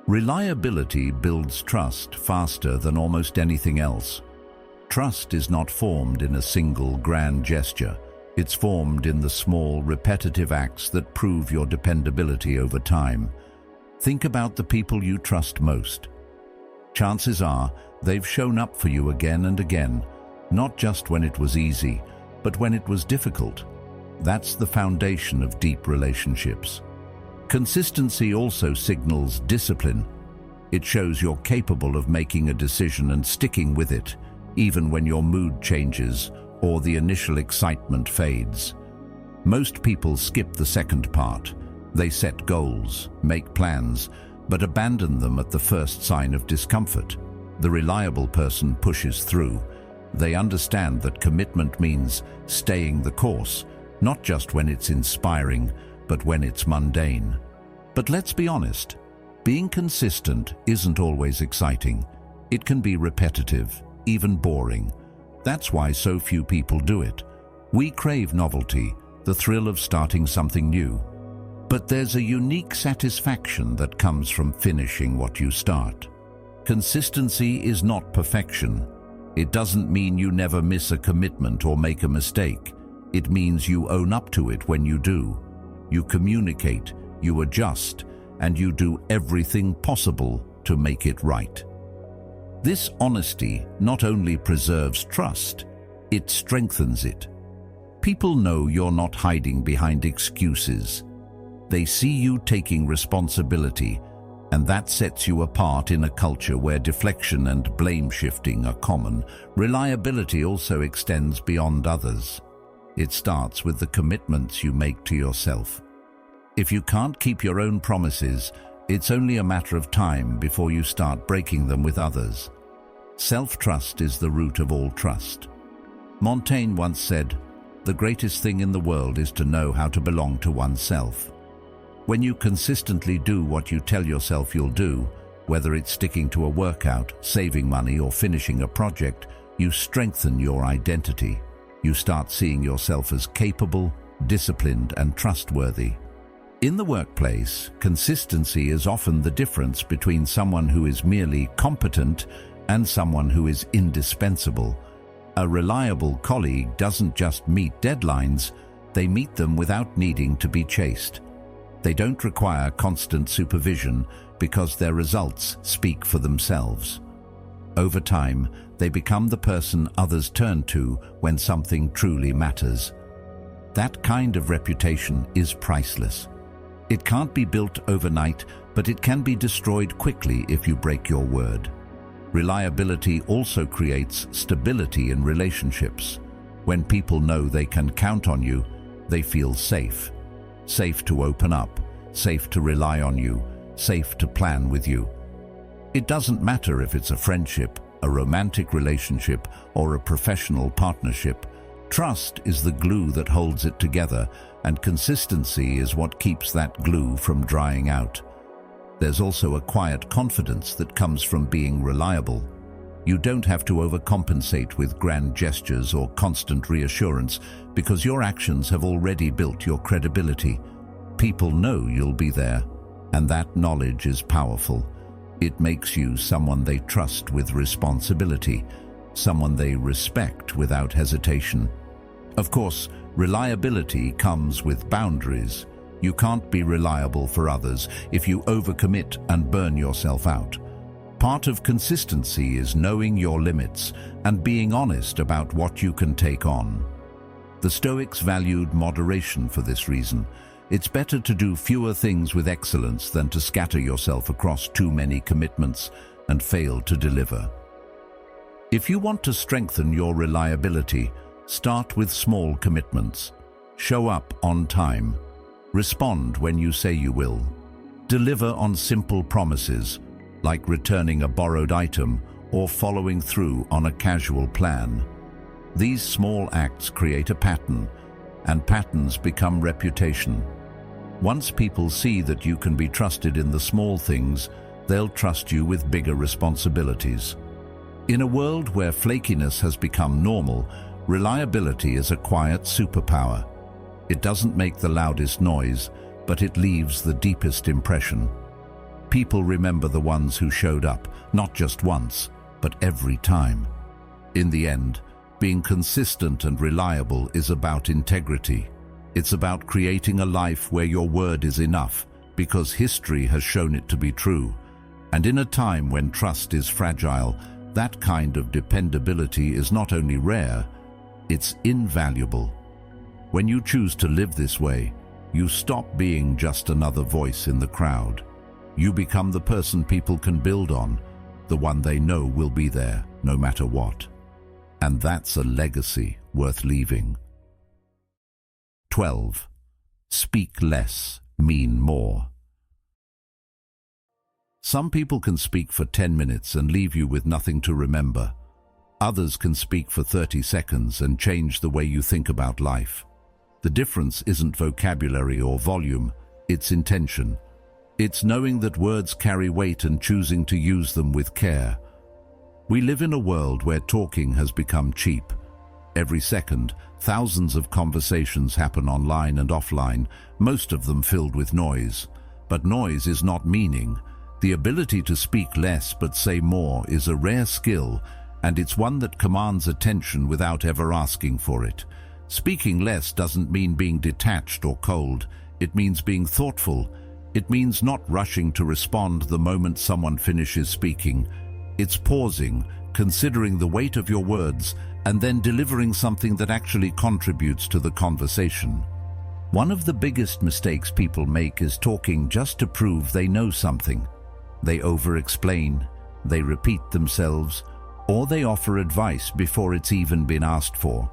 Reliability builds trust faster than almost anything else. Trust is not formed in a single grand gesture. It's formed in the small, repetitive acts that prove your dependability over time. Think about the people you trust most. Chances are they've shown up for you again and again, not just when it was easy, but when it was difficult. That's the foundation of deep relationships. Consistency also signals discipline. It shows you're capable of making a decision and sticking with it, even when your mood changes or the initial excitement fades. Most people skip the second part. They set goals, make plans, but abandon them at the first sign of discomfort. The reliable person pushes through. They understand that commitment means staying the course, not just when it's inspiring, but when it's mundane. But let's be honest, being consistent isn't always exciting. It can be repetitive, even boring. That's why so few people do it. We crave novelty, the thrill of starting something new. But there's a unique satisfaction that comes from finishing what you start. Consistency is not perfection. It doesn't mean you never miss a commitment or make a mistake. It means you own up to it when you do. You communicate, you adjust, and you do everything possible to make it right. This honesty not only preserves trust, it strengthens it. People know you're not hiding behind excuses. They see you taking responsibility, and that sets you apart in a culture where deflection and blame shifting are common. Reliability also extends beyond others. It starts with the commitments you make to yourself. If you can't keep your own promises, it's only a matter of time before you start breaking them with others. Self-trust is the root of all trust. Montaigne once said, "The greatest thing in the world is to know how to belong to oneself." When you consistently do what you tell yourself you'll do, whether it's sticking to a workout, saving money, or finishing a project, you strengthen your identity. You start seeing yourself as capable, disciplined, and trustworthy. In the workplace, consistency is often the difference between someone who is merely competent and someone who is indispensable. A reliable colleague doesn't just meet deadlines, they meet them without needing to be chased. They don't require constant supervision because their results speak for themselves. Over time, they become the person others turn to when something truly matters. That kind of reputation is priceless. It can't be built overnight, but it can be destroyed quickly if you break your word. Reliability also creates stability in relationships. When people know they can count on you, they feel safe. Safe to open up, safe to rely on you, safe to plan with you. It doesn't matter if it's a friendship, a romantic relationship, or a professional partnership. Trust is the glue that holds it together, and consistency is what keeps that glue from drying out. There's also a quiet confidence that comes from being reliable. You don't have to overcompensate with grand gestures or constant reassurance because your actions have already built your credibility. People know you'll be there, and that knowledge is powerful. It makes you someone they trust with responsibility, someone they respect without hesitation. Of course, reliability comes with boundaries. You can't be reliable for others if you overcommit and burn yourself out. Part of consistency is knowing your limits and being honest about what you can take on. The Stoics valued moderation for this reason. It's better to do fewer things with excellence than to scatter yourself across too many commitments and fail to deliver. If you want to strengthen your reliability, start with small commitments. Show up on time. Respond when you say you will. Deliver on simple promises, like returning a borrowed item or following through on a casual plan. These small acts create a pattern, and patterns become reputation. Once people see that you can be trusted in the small things, they'll trust you with bigger responsibilities. In a world where flakiness has become normal, reliability is a quiet superpower. It doesn't make the loudest noise, but it leaves the deepest impression. People remember the ones who showed up, not just once, but every time. In the end, being consistent and reliable is about integrity. It's about creating a life where your word is enough, because history has shown it to be true. And in a time when trust is fragile, that kind of dependability is not only rare, it's invaluable. When you choose to live this way, you stop being just another voice in the crowd. You become the person people can build on, the one they know will be there, no matter what. And that's a legacy worth leaving. 12. Speak less, mean more. Some people can speak for 10 minutes and leave you with nothing to remember. Others can speak for 30 seconds and change the way you think about life. The difference isn't vocabulary or volume, it's intention. It's knowing that words carry weight and choosing to use them with care. We live in a world where talking has become cheap. Every second, thousands of conversations happen online and offline, most of them filled with noise. But noise is not meaning. The ability to speak less but say more is a rare skill, and it's one that commands attention without ever asking for it. Speaking less doesn't mean being detached or cold. It means being thoughtful. It means not rushing to respond the moment someone finishes speaking. It's pausing, considering the weight of your words, and then delivering something that actually contributes to the conversation. One of the biggest mistakes people make is talking just to prove they know something. They over-explain, they repeat themselves, or they offer advice before it's even been asked for.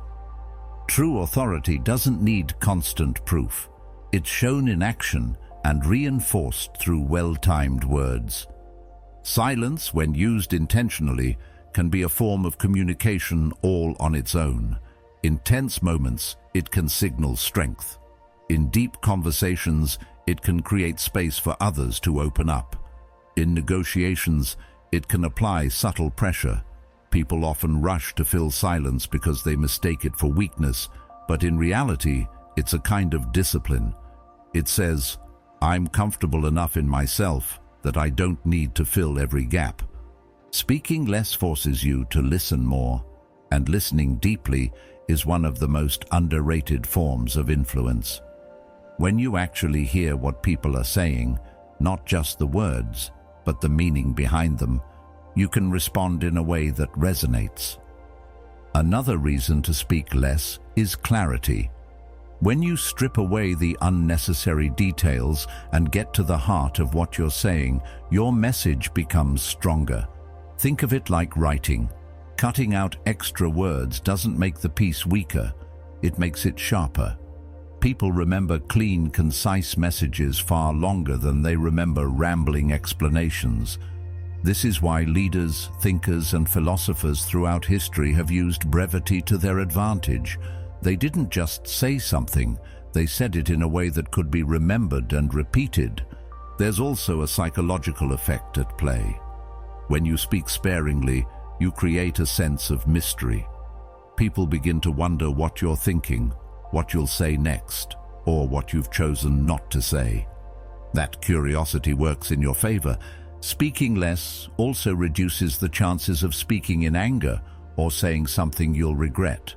True authority doesn't need constant proof. It's shown in action and reinforced through well-timed words. Silence, when used intentionally, can be a form of communication all on its own. In tense moments, it can signal strength. In deep conversations, it can create space for others to open up. In negotiations, it can apply subtle pressure. People often rush to fill silence because they mistake it for weakness, but in reality, it's a kind of discipline. It says, "I'm comfortable enough in myself that I don't need to fill every gap." Speaking less forces you to listen more, and listening deeply is one of the most underrated forms of influence. When you actually hear what people are saying, not just the words, but the meaning behind them, you can respond in a way that resonates. Another reason to speak less is clarity. When you strip away the unnecessary details and get to the heart of what you're saying, your message becomes stronger. Think of it like writing. Cutting out extra words doesn't make the piece weaker, it makes it sharper. People remember clean, concise messages far longer than they remember rambling explanations. This is why leaders, thinkers, and philosophers throughout history have used brevity to their advantage. They didn't just say something, they said it in a way that could be remembered and repeated. There's also a psychological effect at play. When you speak sparingly, you create a sense of mystery. People begin to wonder what you're thinking, what you'll say next, or what you've chosen not to say. That curiosity works in your favor. Speaking less also reduces the chances of speaking in anger or saying something you'll regret.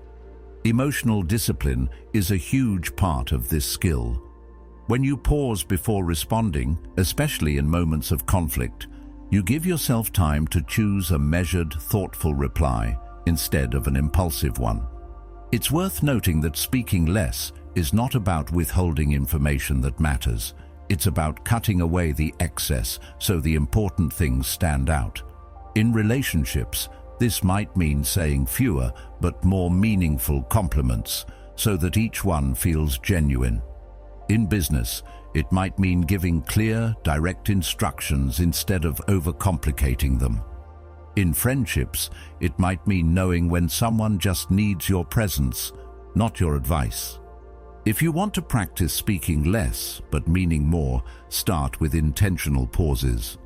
Emotional discipline is a huge part of this skill. When you pause before responding, especially in moments of conflict, you give yourself time to choose a measured, thoughtful reply instead of an impulsive one. It's worth noting that speaking less is not about withholding information that matters. It's about cutting away the excess so the important things stand out. In relationships, this might mean saying fewer but more meaningful compliments so that each one feels genuine. In business, it might mean giving clear, direct instructions instead of overcomplicating them. In friendships, it might mean knowing when someone just needs your presence, not your advice. If you want to practice speaking less but meaning more, start with intentional pauses.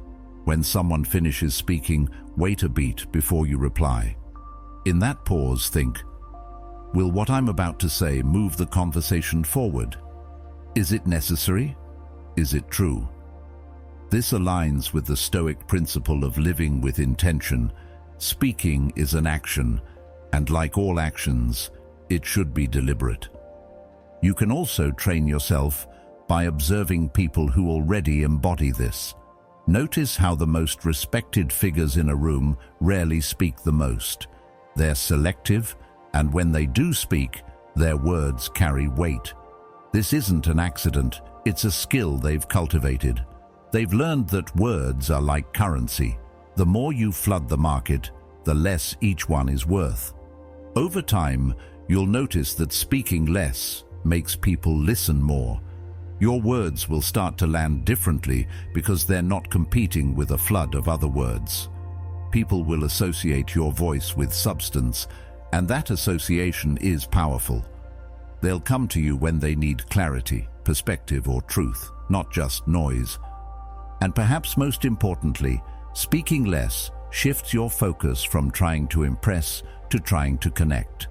When someone finishes speaking, wait a beat before you reply. In that pause, think, will what I'm about to say move the conversation forward? Is it necessary? Is it true? This aligns with the Stoic principle of living with intention. Speaking is an action, and like all actions, it should be deliberate. You can also train yourself by observing people who already embody this. Notice how the most respected figures in a room rarely speak the most. They're selective, and when they do speak, their words carry weight. This isn't an accident, it's a skill they've cultivated. They've learned that words are like currency. The more you flood the market, the less each one is worth. Over time, you'll notice that speaking less makes people listen more. Your words will start to land differently because they're not competing with a flood of other words. People will associate your voice with substance, and that association is powerful. They'll come to you when they need clarity, perspective, or truth, not just noise. And perhaps most importantly, speaking less shifts your focus from trying to impress to trying to connect.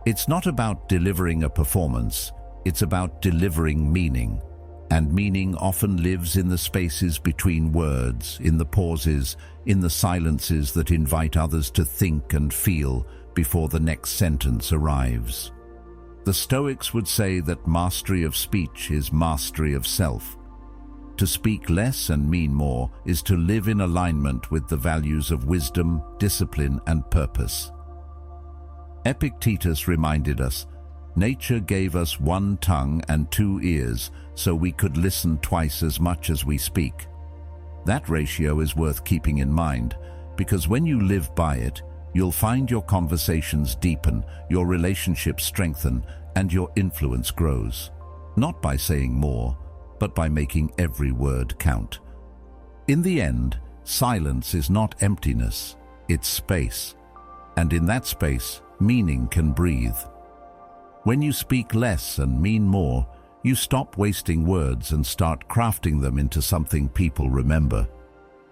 It's not about delivering a performance, it's about delivering meaning. And meaning often lives in the spaces between words, in the pauses, in the silences that invite others to think and feel before the next sentence arrives. The Stoics would say that mastery of speech is mastery of self. To speak less and mean more is to live in alignment with the values of wisdom, discipline, and purpose. Epictetus reminded us, "Nature gave us one tongue and two ears so we could listen twice as much as we speak." That ratio is worth keeping in mind, because when you live by it, you'll find your conversations deepen, your relationships strengthen, and your influence grows. Not by saying more, but by making every word count. In the end, silence is not emptiness, it's space. And in that space, meaning can breathe. When you speak less and mean more, you stop wasting words and start crafting them into something people remember.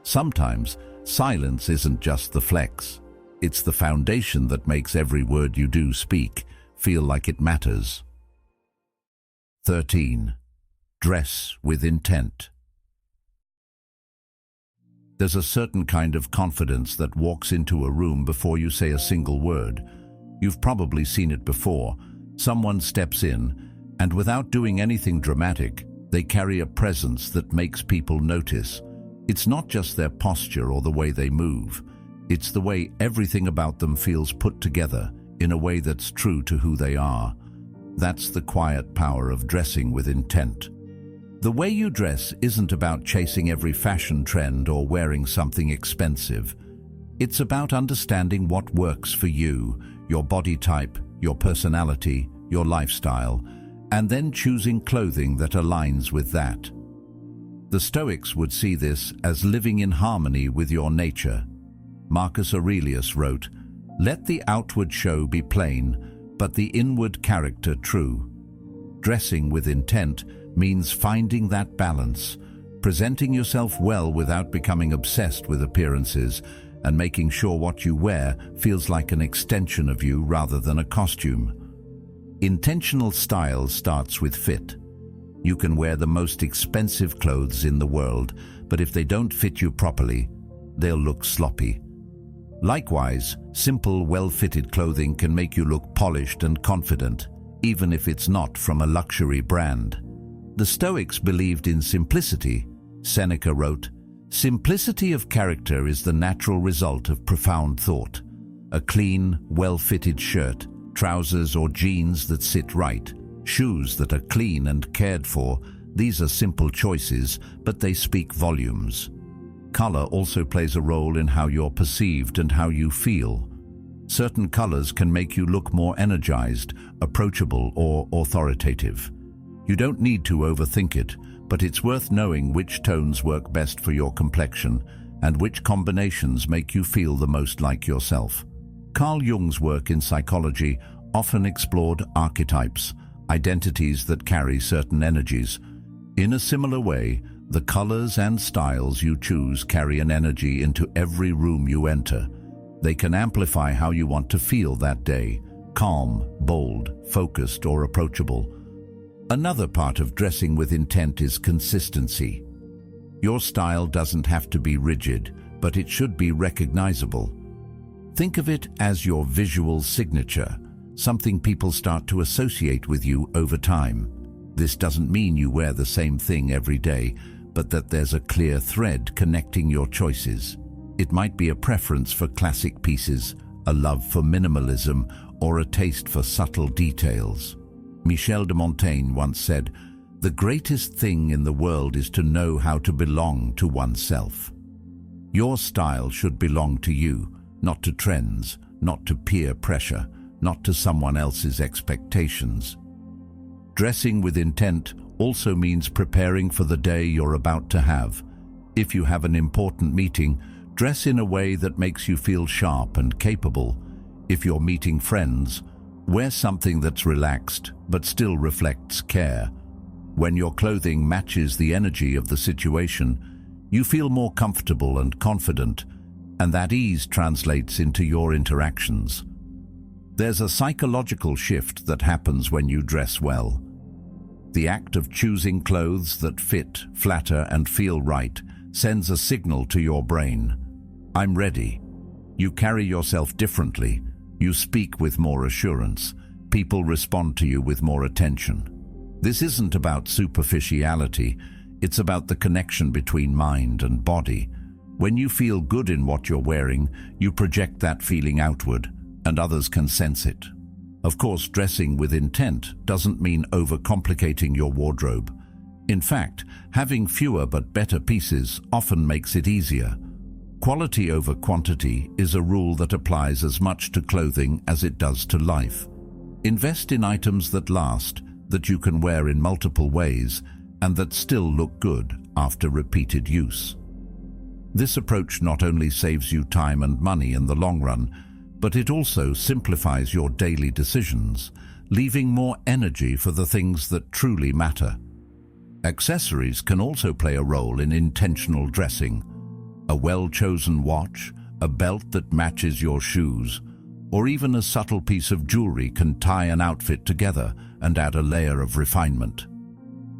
Sometimes, silence isn't just the flex. It's the foundation that makes every word you do speak feel like it matters. 13. Dress with intent. There's a certain kind of confidence that walks into a room before you say a single word. You've probably seen it before. Someone steps in, and without doing anything dramatic, they carry a presence that makes people notice. It's not just their posture or the way they move. It's the way everything about them feels put together in a way that's true to who they are. That's the quiet power of dressing with intent. The way you dress isn't about chasing every fashion trend or wearing something expensive. It's about understanding what works for you, your body type, your personality, your lifestyle, and then choosing clothing that aligns with that. The Stoics would see this as living in harmony with your nature. Marcus Aurelius wrote, "Let the outward show be plain, but the inward character true." Dressing with intent means finding that balance, presenting yourself well without becoming obsessed with appearances, and making sure what you wear feels like an extension of you rather than a costume. Intentional style starts with fit. You can wear the most expensive clothes in the world, but if they don't fit you properly, they'll look sloppy. Likewise, simple, well-fitted clothing can make you look polished and confident, even if it's not from a luxury brand. The Stoics believed in simplicity. Seneca wrote, "Simplicity of character is the natural result of profound thought. A clean, well-fitted shirt, trousers or jeans that sit right, shoes that are clean and cared for, these are simple choices, but they speak volumes." Color also plays a role in how you're perceived and how you feel. Certain colors can make you look more energized, approachable, or authoritative. You don't need to overthink it, but it's worth knowing which tones work best for your complexion and which combinations make you feel the most like yourself. Carl Jung's work in psychology often explored archetypes, identities that carry certain energies. In a similar way, the colors and styles you choose carry an energy into every room you enter. They can amplify how you want to feel that day: calm, bold, focused, or approachable. Another part of dressing with intent is consistency. Your style doesn't have to be rigid, but it should be recognizable. Think of it as your visual signature, something people start to associate with you over time. This doesn't mean you wear the same thing every day, but that there's a clear thread connecting your choices. It might be a preference for classic pieces, a love for minimalism, or a taste for subtle details. Michel de Montaigne once said, "The greatest thing in the world is to know how to belong to oneself." Your style should belong to you, not to trends, not to peer pressure, not to someone else's expectations. Dressing with intent also means preparing for the day you're about to have. If you have an important meeting, dress in a way that makes you feel sharp and capable. If you're meeting friends, Wear something that's relaxed, but still reflects care. When your clothing matches the energy of the situation, you feel more comfortable and confident, and that ease translates into your interactions. There's a psychological shift that happens when you dress well. The act of choosing clothes that fit, flatter, and feel right sends a signal to your brain. I'm ready. You carry yourself differently. You speak with more assurance. People respond to you with more attention. This isn't about superficiality. It's about the connection between mind and body. When you feel good in what you're wearing, you project that feeling outward, and others can sense it. Of course, dressing with intent doesn't mean overcomplicating your wardrobe. In fact, having fewer but better pieces often makes it easier. Quality over quantity is a rule that applies as much to clothing as it does to life. Invest in items that last, that you can wear in multiple ways, and that still look good after repeated use. This approach not only saves you time and money in the long run, but it also simplifies your daily decisions, leaving more energy for the things that truly matter. Accessories can also play a role in intentional dressing. A well-chosen watch, a belt that matches your shoes, or even a subtle piece of jewelry can tie an outfit together and add a layer of refinement.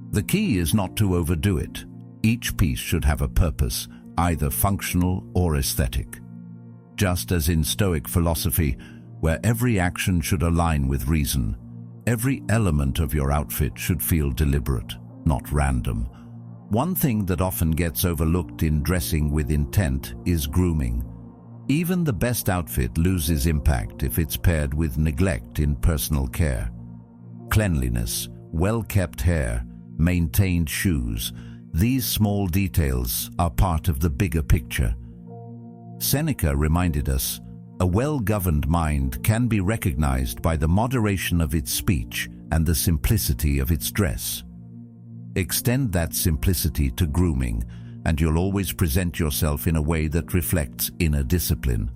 The key is not to overdo it. Each piece should have a purpose, either functional or aesthetic. Just as in Stoic philosophy, where every action should align with reason, every element of your outfit should feel deliberate, not random. One thing that often gets overlooked in dressing with intent is grooming. Even the best outfit loses impact if it's paired with neglect in personal care. Cleanliness, well-kept hair, maintained shoes, these small details are part of the bigger picture. Seneca reminded us, a well-governed mind can be recognized by the moderation of its speech and the simplicity of its dress. Extend that simplicity to grooming, and you'll always present yourself in a way that reflects inner discipline.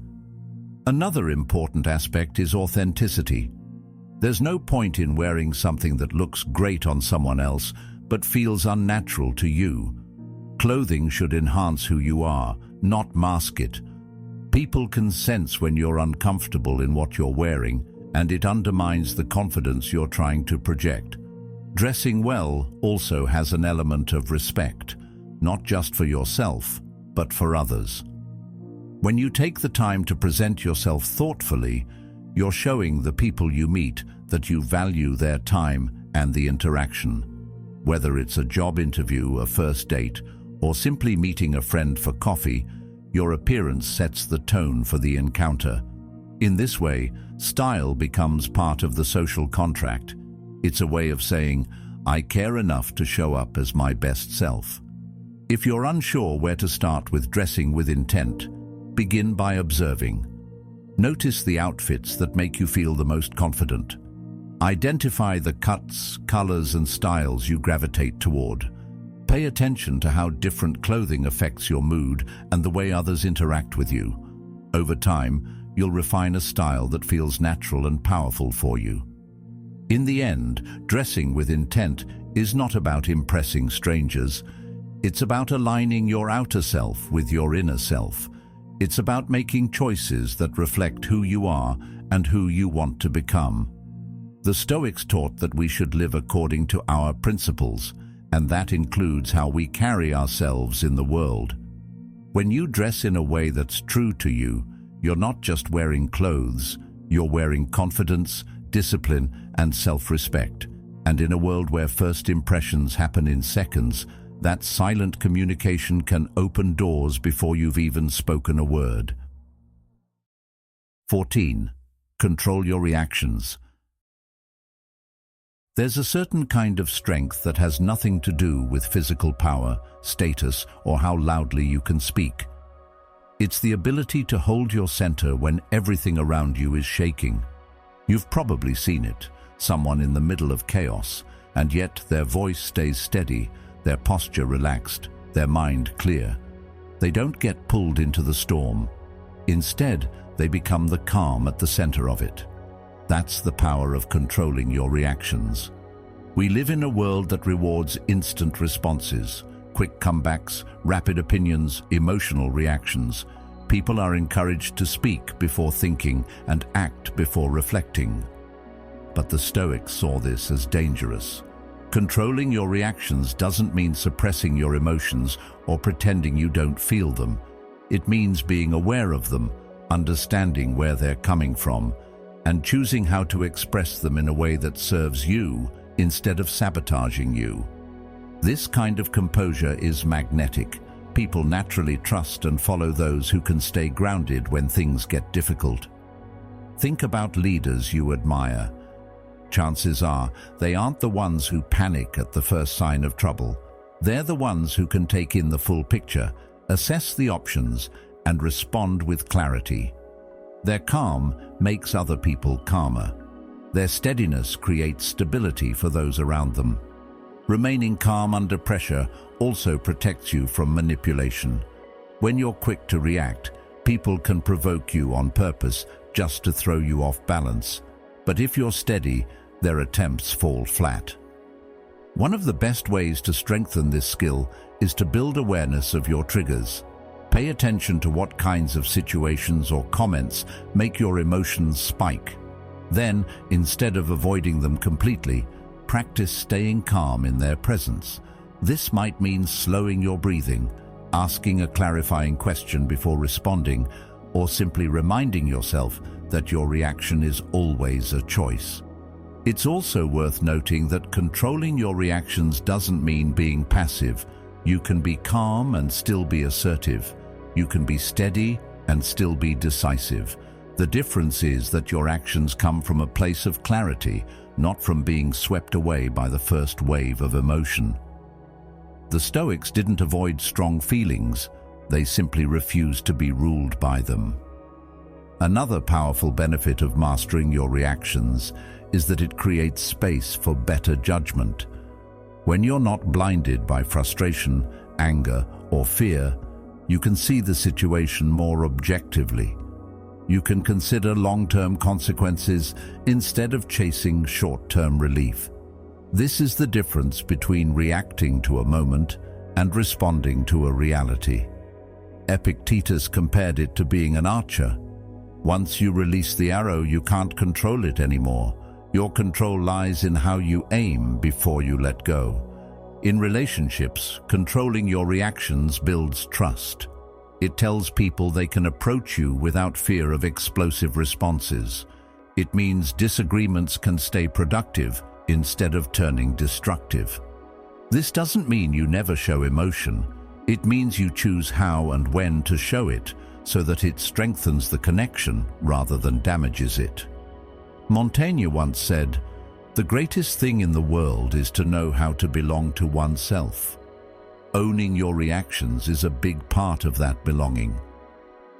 Another important aspect is authenticity. There's no point in wearing something that looks great on someone else but feels unnatural to you. Clothing should enhance who you are, not mask it. People can sense when you're uncomfortable in what you're wearing, and it undermines the confidence you're trying to project. Dressing well also has an element of respect, not just for yourself, but for others. When you take the time to present yourself thoughtfully, you're showing the people you meet that you value their time and the interaction. Whether it's a job interview, a first date, or simply meeting a friend for coffee, your appearance sets the tone for the encounter. In this way, style becomes part of the social contract. It's a way of saying, I care enough to show up as my best self. If you're unsure where to start with dressing with intent, begin by observing. Notice the outfits that make you feel the most confident. Identify the cuts, colors, and styles you gravitate toward. Pay attention to how different clothing affects your mood and the way others interact with you. Over time, you'll refine a style that feels natural and powerful for you. In the end, dressing with intent is not about impressing strangers. It's about aligning your outer self with your inner self. It's about making choices that reflect who you are and who you want to become. The Stoics taught that we should live according to our principles, and that includes how we carry ourselves in the world. When you dress in a way that's true to you, you're not just wearing clothes, you're wearing confidence, discipline, and self-respect. And in a world where first impressions happen in seconds, that silent communication can open doors before you've even spoken a word. 14. Control your reactions. There's a certain kind of strength that has nothing to do with physical power, status, or how loudly you can speak. It's the ability to hold your center when everything around you is shaking. You've probably seen it, someone in the middle of chaos, and yet their voice stays steady, their posture relaxed, their mind clear. They don't get pulled into the storm. Instead, they become the calm at the center of it. That's the power of controlling your reactions. We live in a world that rewards instant responses, quick comebacks, rapid opinions, emotional reactions. People are encouraged to speak before thinking and act before reflecting. But the Stoics saw this as dangerous. Controlling your reactions doesn't mean suppressing your emotions or pretending you don't feel them. It means being aware of them, understanding where they're coming from, and choosing how to express them in a way that serves you instead of sabotaging you. This kind of composure is magnetic. People naturally trust and follow those who can stay grounded when things get difficult. Think about leaders you admire. Chances are they aren't the ones who panic at the first sign of trouble. They're the ones who can take in the full picture, assess the options, and respond with clarity. Their calm makes other people calmer. Their steadiness creates stability for those around them. Remaining calm under pressure also protects you from manipulation. When you're quick to react, people can provoke you on purpose just to throw you off balance. But if you're steady, their attempts fall flat. One of the best ways to strengthen this skill is to build awareness of your triggers. Pay attention to what kinds of situations or comments make your emotions spike. Then, instead of avoiding them completely, practice staying calm in their presence. This might mean slowing your breathing, asking a clarifying question before responding, or simply reminding yourself that your reaction is always a choice. It's also worth noting that controlling your reactions doesn't mean being passive. You can be calm and still be assertive. You can be steady and still be decisive. The difference is that your actions come from a place of clarity, not from being swept away by the first wave of emotion. The Stoics didn't avoid strong feelings. They simply refused to be ruled by them. Another powerful benefit of mastering your reactions is that it creates space for better judgment. When you're not blinded by frustration, anger, or fear, you can see the situation more objectively. You can consider long-term consequences instead of chasing short-term relief. This is the difference between reacting to a moment and responding to a reality. Epictetus compared it to being an archer. Once you release the arrow, you can't control it anymore. Your control lies in how you aim before you let go. In relationships, controlling your reactions builds trust. It tells people they can approach you without fear of explosive responses. It means disagreements can stay productive instead of turning destructive. This doesn't mean you never show emotion. It means you choose how and when to show it so that it strengthens the connection rather than damages it. Montaigne once said, "The greatest thing in the world is to know how to belong to oneself." Owning your reactions is a big part of that belonging.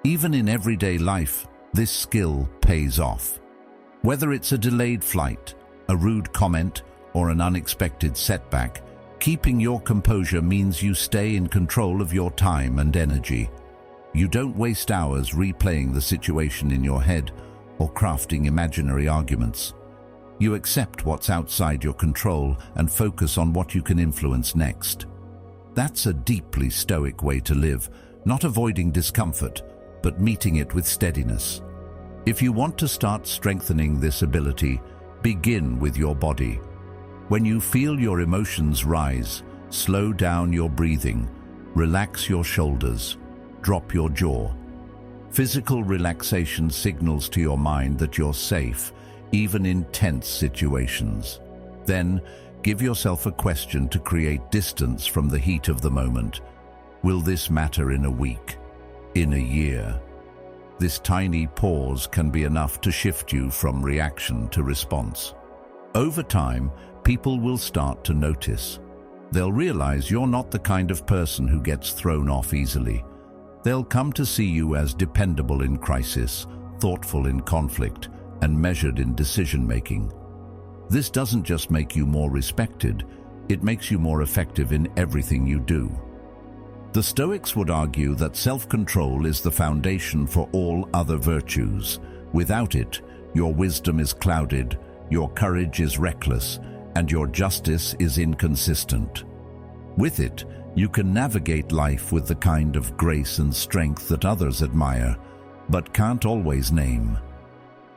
Even in everyday life, this skill pays off. Whether it's a delayed flight, a rude comment, or an unexpected setback, keeping your composure means you stay in control of your time and energy. You don't waste hours replaying the situation in your head or crafting imaginary arguments. You accept what's outside your control and focus on what you can influence next. That's a deeply Stoic way to live, not avoiding discomfort, but meeting it with steadiness. If you want to start strengthening this ability, begin with your body. When you feel your emotions rise, slow down your breathing, relax your shoulders, drop your jaw. Physical relaxation signals to your mind that you're safe, even in tense situations. Then, give yourself a question to create distance from the heat of the moment. Will this matter in a week? In a year? This tiny pause can be enough to shift you from reaction to response. Over time, people will start to notice. They'll realize you're not the kind of person who gets thrown off easily. They'll come to see you as dependable in crisis, thoughtful in conflict, and measured in decision-making. This doesn't just make you more respected, it makes you more effective in everything you do. The Stoics would argue that self-control is the foundation for all other virtues. Without it, Your wisdom is clouded, your courage is reckless, and your justice is inconsistent. With it, you can navigate life with the kind of grace and strength that others admire, but can't always name.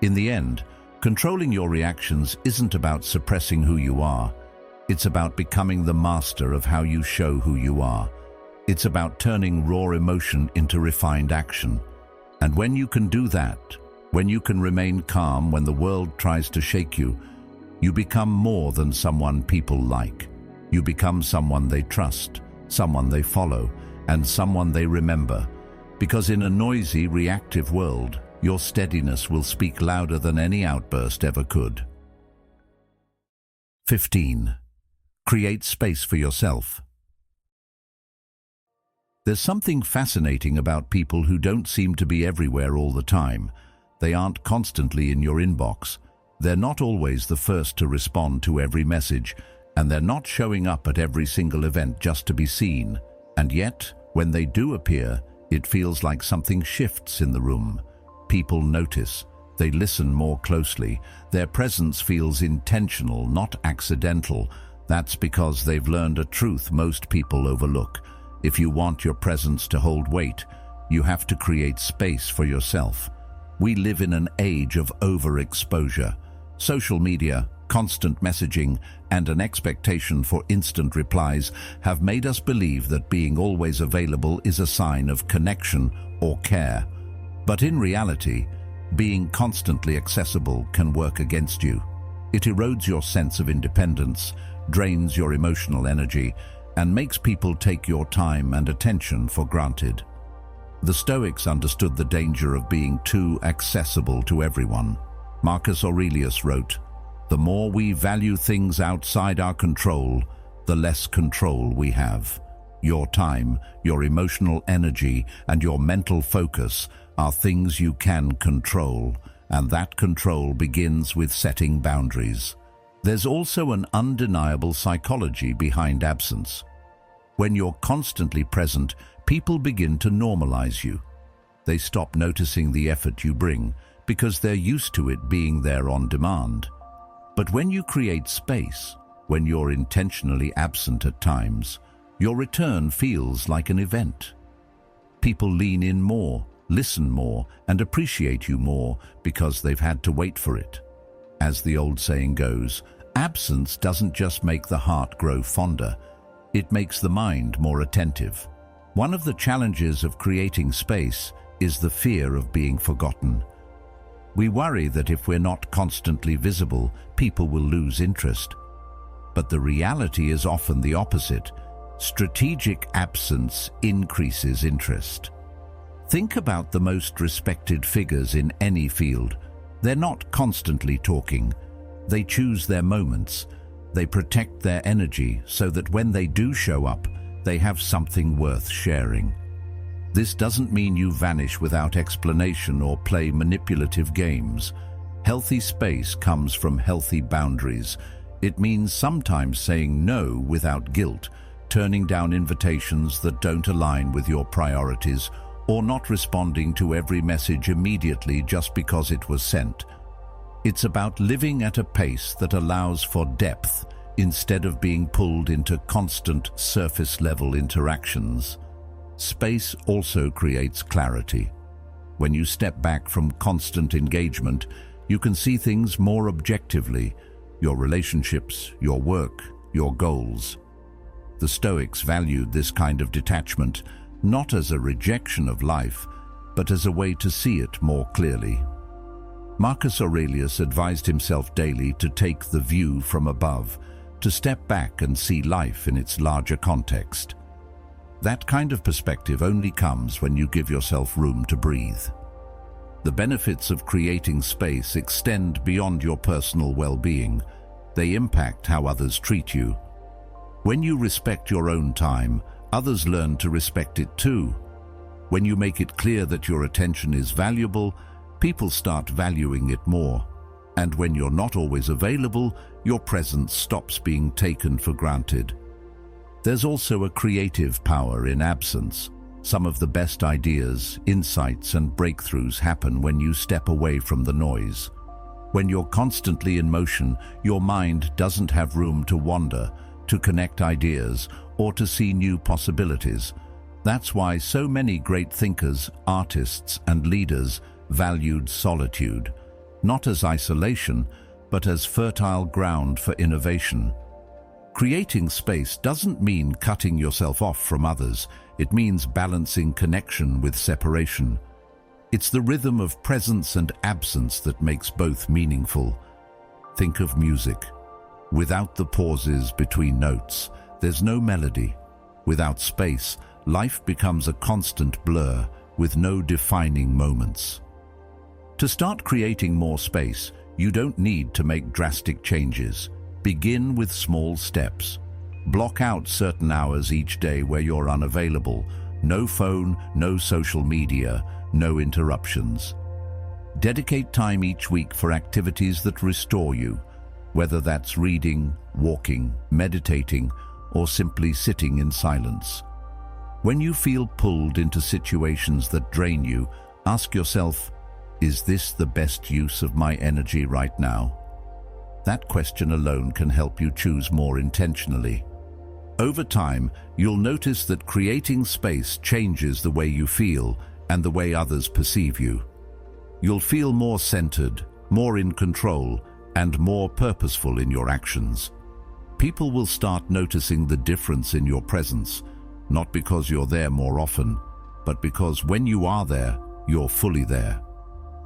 In the end, controlling your reactions isn't about suppressing who you are. It's about becoming the master of how you show who you are. It's about turning raw emotion into refined action. And when you can do that, when you can remain calm when the world tries to shake you, you become more than someone people like. You become someone they trust, someone they follow, and someone they remember. Because in a noisy, reactive world, your steadiness will speak louder than any outburst ever could. 15. Create space for yourself. There's something fascinating about people who don't seem to be everywhere all the time. They aren't constantly in your inbox. They're not always the first to respond to every message, and they're not showing up at every single event just to be seen. And yet, when they do appear, it feels like something shifts in the room. People notice. They listen more closely. Their presence feels intentional, not accidental. That's because they've learned a truth most people overlook. If you want your presence to hold weight, you have to create space for yourself. We live in an age of overexposure. Social media, constant messaging, and an expectation for instant replies have made us believe that being always available is a sign of connection or care. But in reality, being constantly accessible can work against you. It erodes your sense of independence, drains your emotional energy, and makes people take your time and attention for granted. The Stoics understood the danger of being too accessible to everyone. Marcus Aurelius wrote, "The more we value things outside our control, the less control we have. Your time, your emotional energy, and your mental focus are things you can control, and that control begins with setting boundaries." There's also an undeniable psychology behind absence. When you're constantly present, people begin to normalize you. They stop noticing the effort you bring because they're used to it being there on demand. But when you create space, when you're intentionally absent at times, your return feels like an event. People lean in more, listen more, and appreciate you more because they've had to wait for it. As the old saying goes, absence doesn't just make the heart grow fonder, it makes the mind more attentive. One of the challenges of creating space is the fear of being forgotten. We worry that if we're not constantly visible, people will lose interest. But the reality is often the opposite. Strategic absence increases interest. Think about the most respected figures in any field. They're not constantly talking. They choose their moments. They protect their energy so that when they do show up, they have something worth sharing. This doesn't mean you vanish without explanation or play manipulative games. Healthy space comes from healthy boundaries. It means sometimes saying no without guilt, turning down invitations that don't align with your priorities, or not responding to every message immediately just because it was sent. It's about living at a pace that allows for depth instead of being pulled into constant surface-level interactions. Space also creates clarity. When you step back from constant engagement, you can see things more objectively, your relationships, your work, your goals. The Stoics valued this kind of detachment, not as a rejection of life, but as a way to see it more clearly. Marcus Aurelius advised himself daily to take the view from above, to step back and see life in its larger context. That kind of perspective only comes when you give yourself room to breathe. The benefits of creating space extend beyond your personal well-being. They impact how others treat you. When you respect your own time, others learn to respect it too. When you make it clear that your attention is valuable, people start valuing it more. And when you're not always available, your presence stops being taken for granted. There's also a creative power in absence. Some of the best ideas, insights, and breakthroughs happen when you step away from the noise. When you're constantly in motion, your mind doesn't have room to wander, to connect ideas, or to see new possibilities. That's why so many great thinkers, artists, and leaders valued solitude, not as isolation, but as fertile ground for innovation. Creating space doesn't mean cutting yourself off from others. It means balancing connection with separation. It's the rhythm of presence and absence that makes both meaningful. Think of music. Without the pauses between notes, there's no melody. Without space, life becomes a constant blur with no defining moments. To start creating more space, you don't need to make drastic changes. Begin with small steps. Block out certain hours each day where you're unavailable. No phone, no social media, no interruptions. Dedicate time each week for activities that restore you, whether that's reading, walking, meditating, or simply sitting in silence. When you feel pulled into situations that drain you, ask yourself, is this the best use of my energy right now? That question alone can help you choose more intentionally. Over time, you'll notice that creating space changes the way you feel and the way others perceive you. You'll feel more centered, more in control, and more purposeful in your actions. People will start noticing the difference in your presence, not because you're there more often, but because when you are there, you're fully there.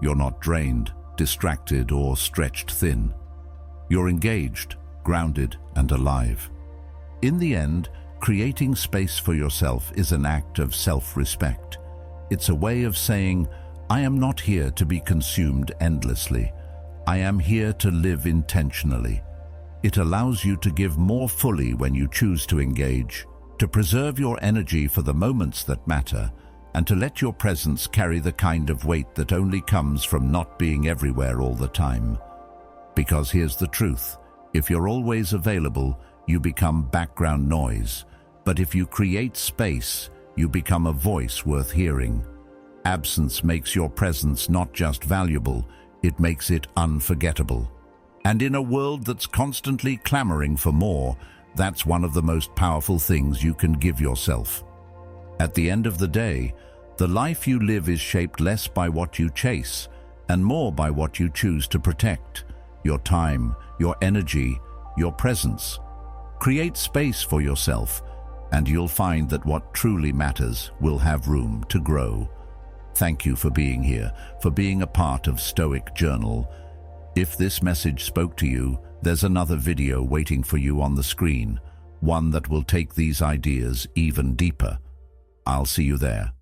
You're not drained, distracted, or stretched thin. You're engaged, grounded, and alive. In the end, creating space for yourself is an act of self-respect. It's a way of saying, I am not here to be consumed endlessly. I am here to live intentionally. It allows you to give more fully when you choose to engage, to preserve your energy for the moments that matter, and to let your presence carry the kind of weight that only comes from not being everywhere all the time. Because here's the truth, if you're always available, you become background noise. But if you create space, you become a voice worth hearing. Absence makes your presence not just valuable, it makes it unforgettable. And in a world that's constantly clamoring for more, that's one of the most powerful things you can give yourself. At the end of the day, the life you live is shaped less by what you chase and more by what you choose to protect. Your time, your energy, your presence. Create space for yourself, and you'll find that what truly matters will have room to grow. Thank you for being here, for being a part of Stoic Journal. If this message spoke to you, there's another video waiting for you on the screen, one that will take these ideas even deeper. I'll see you there.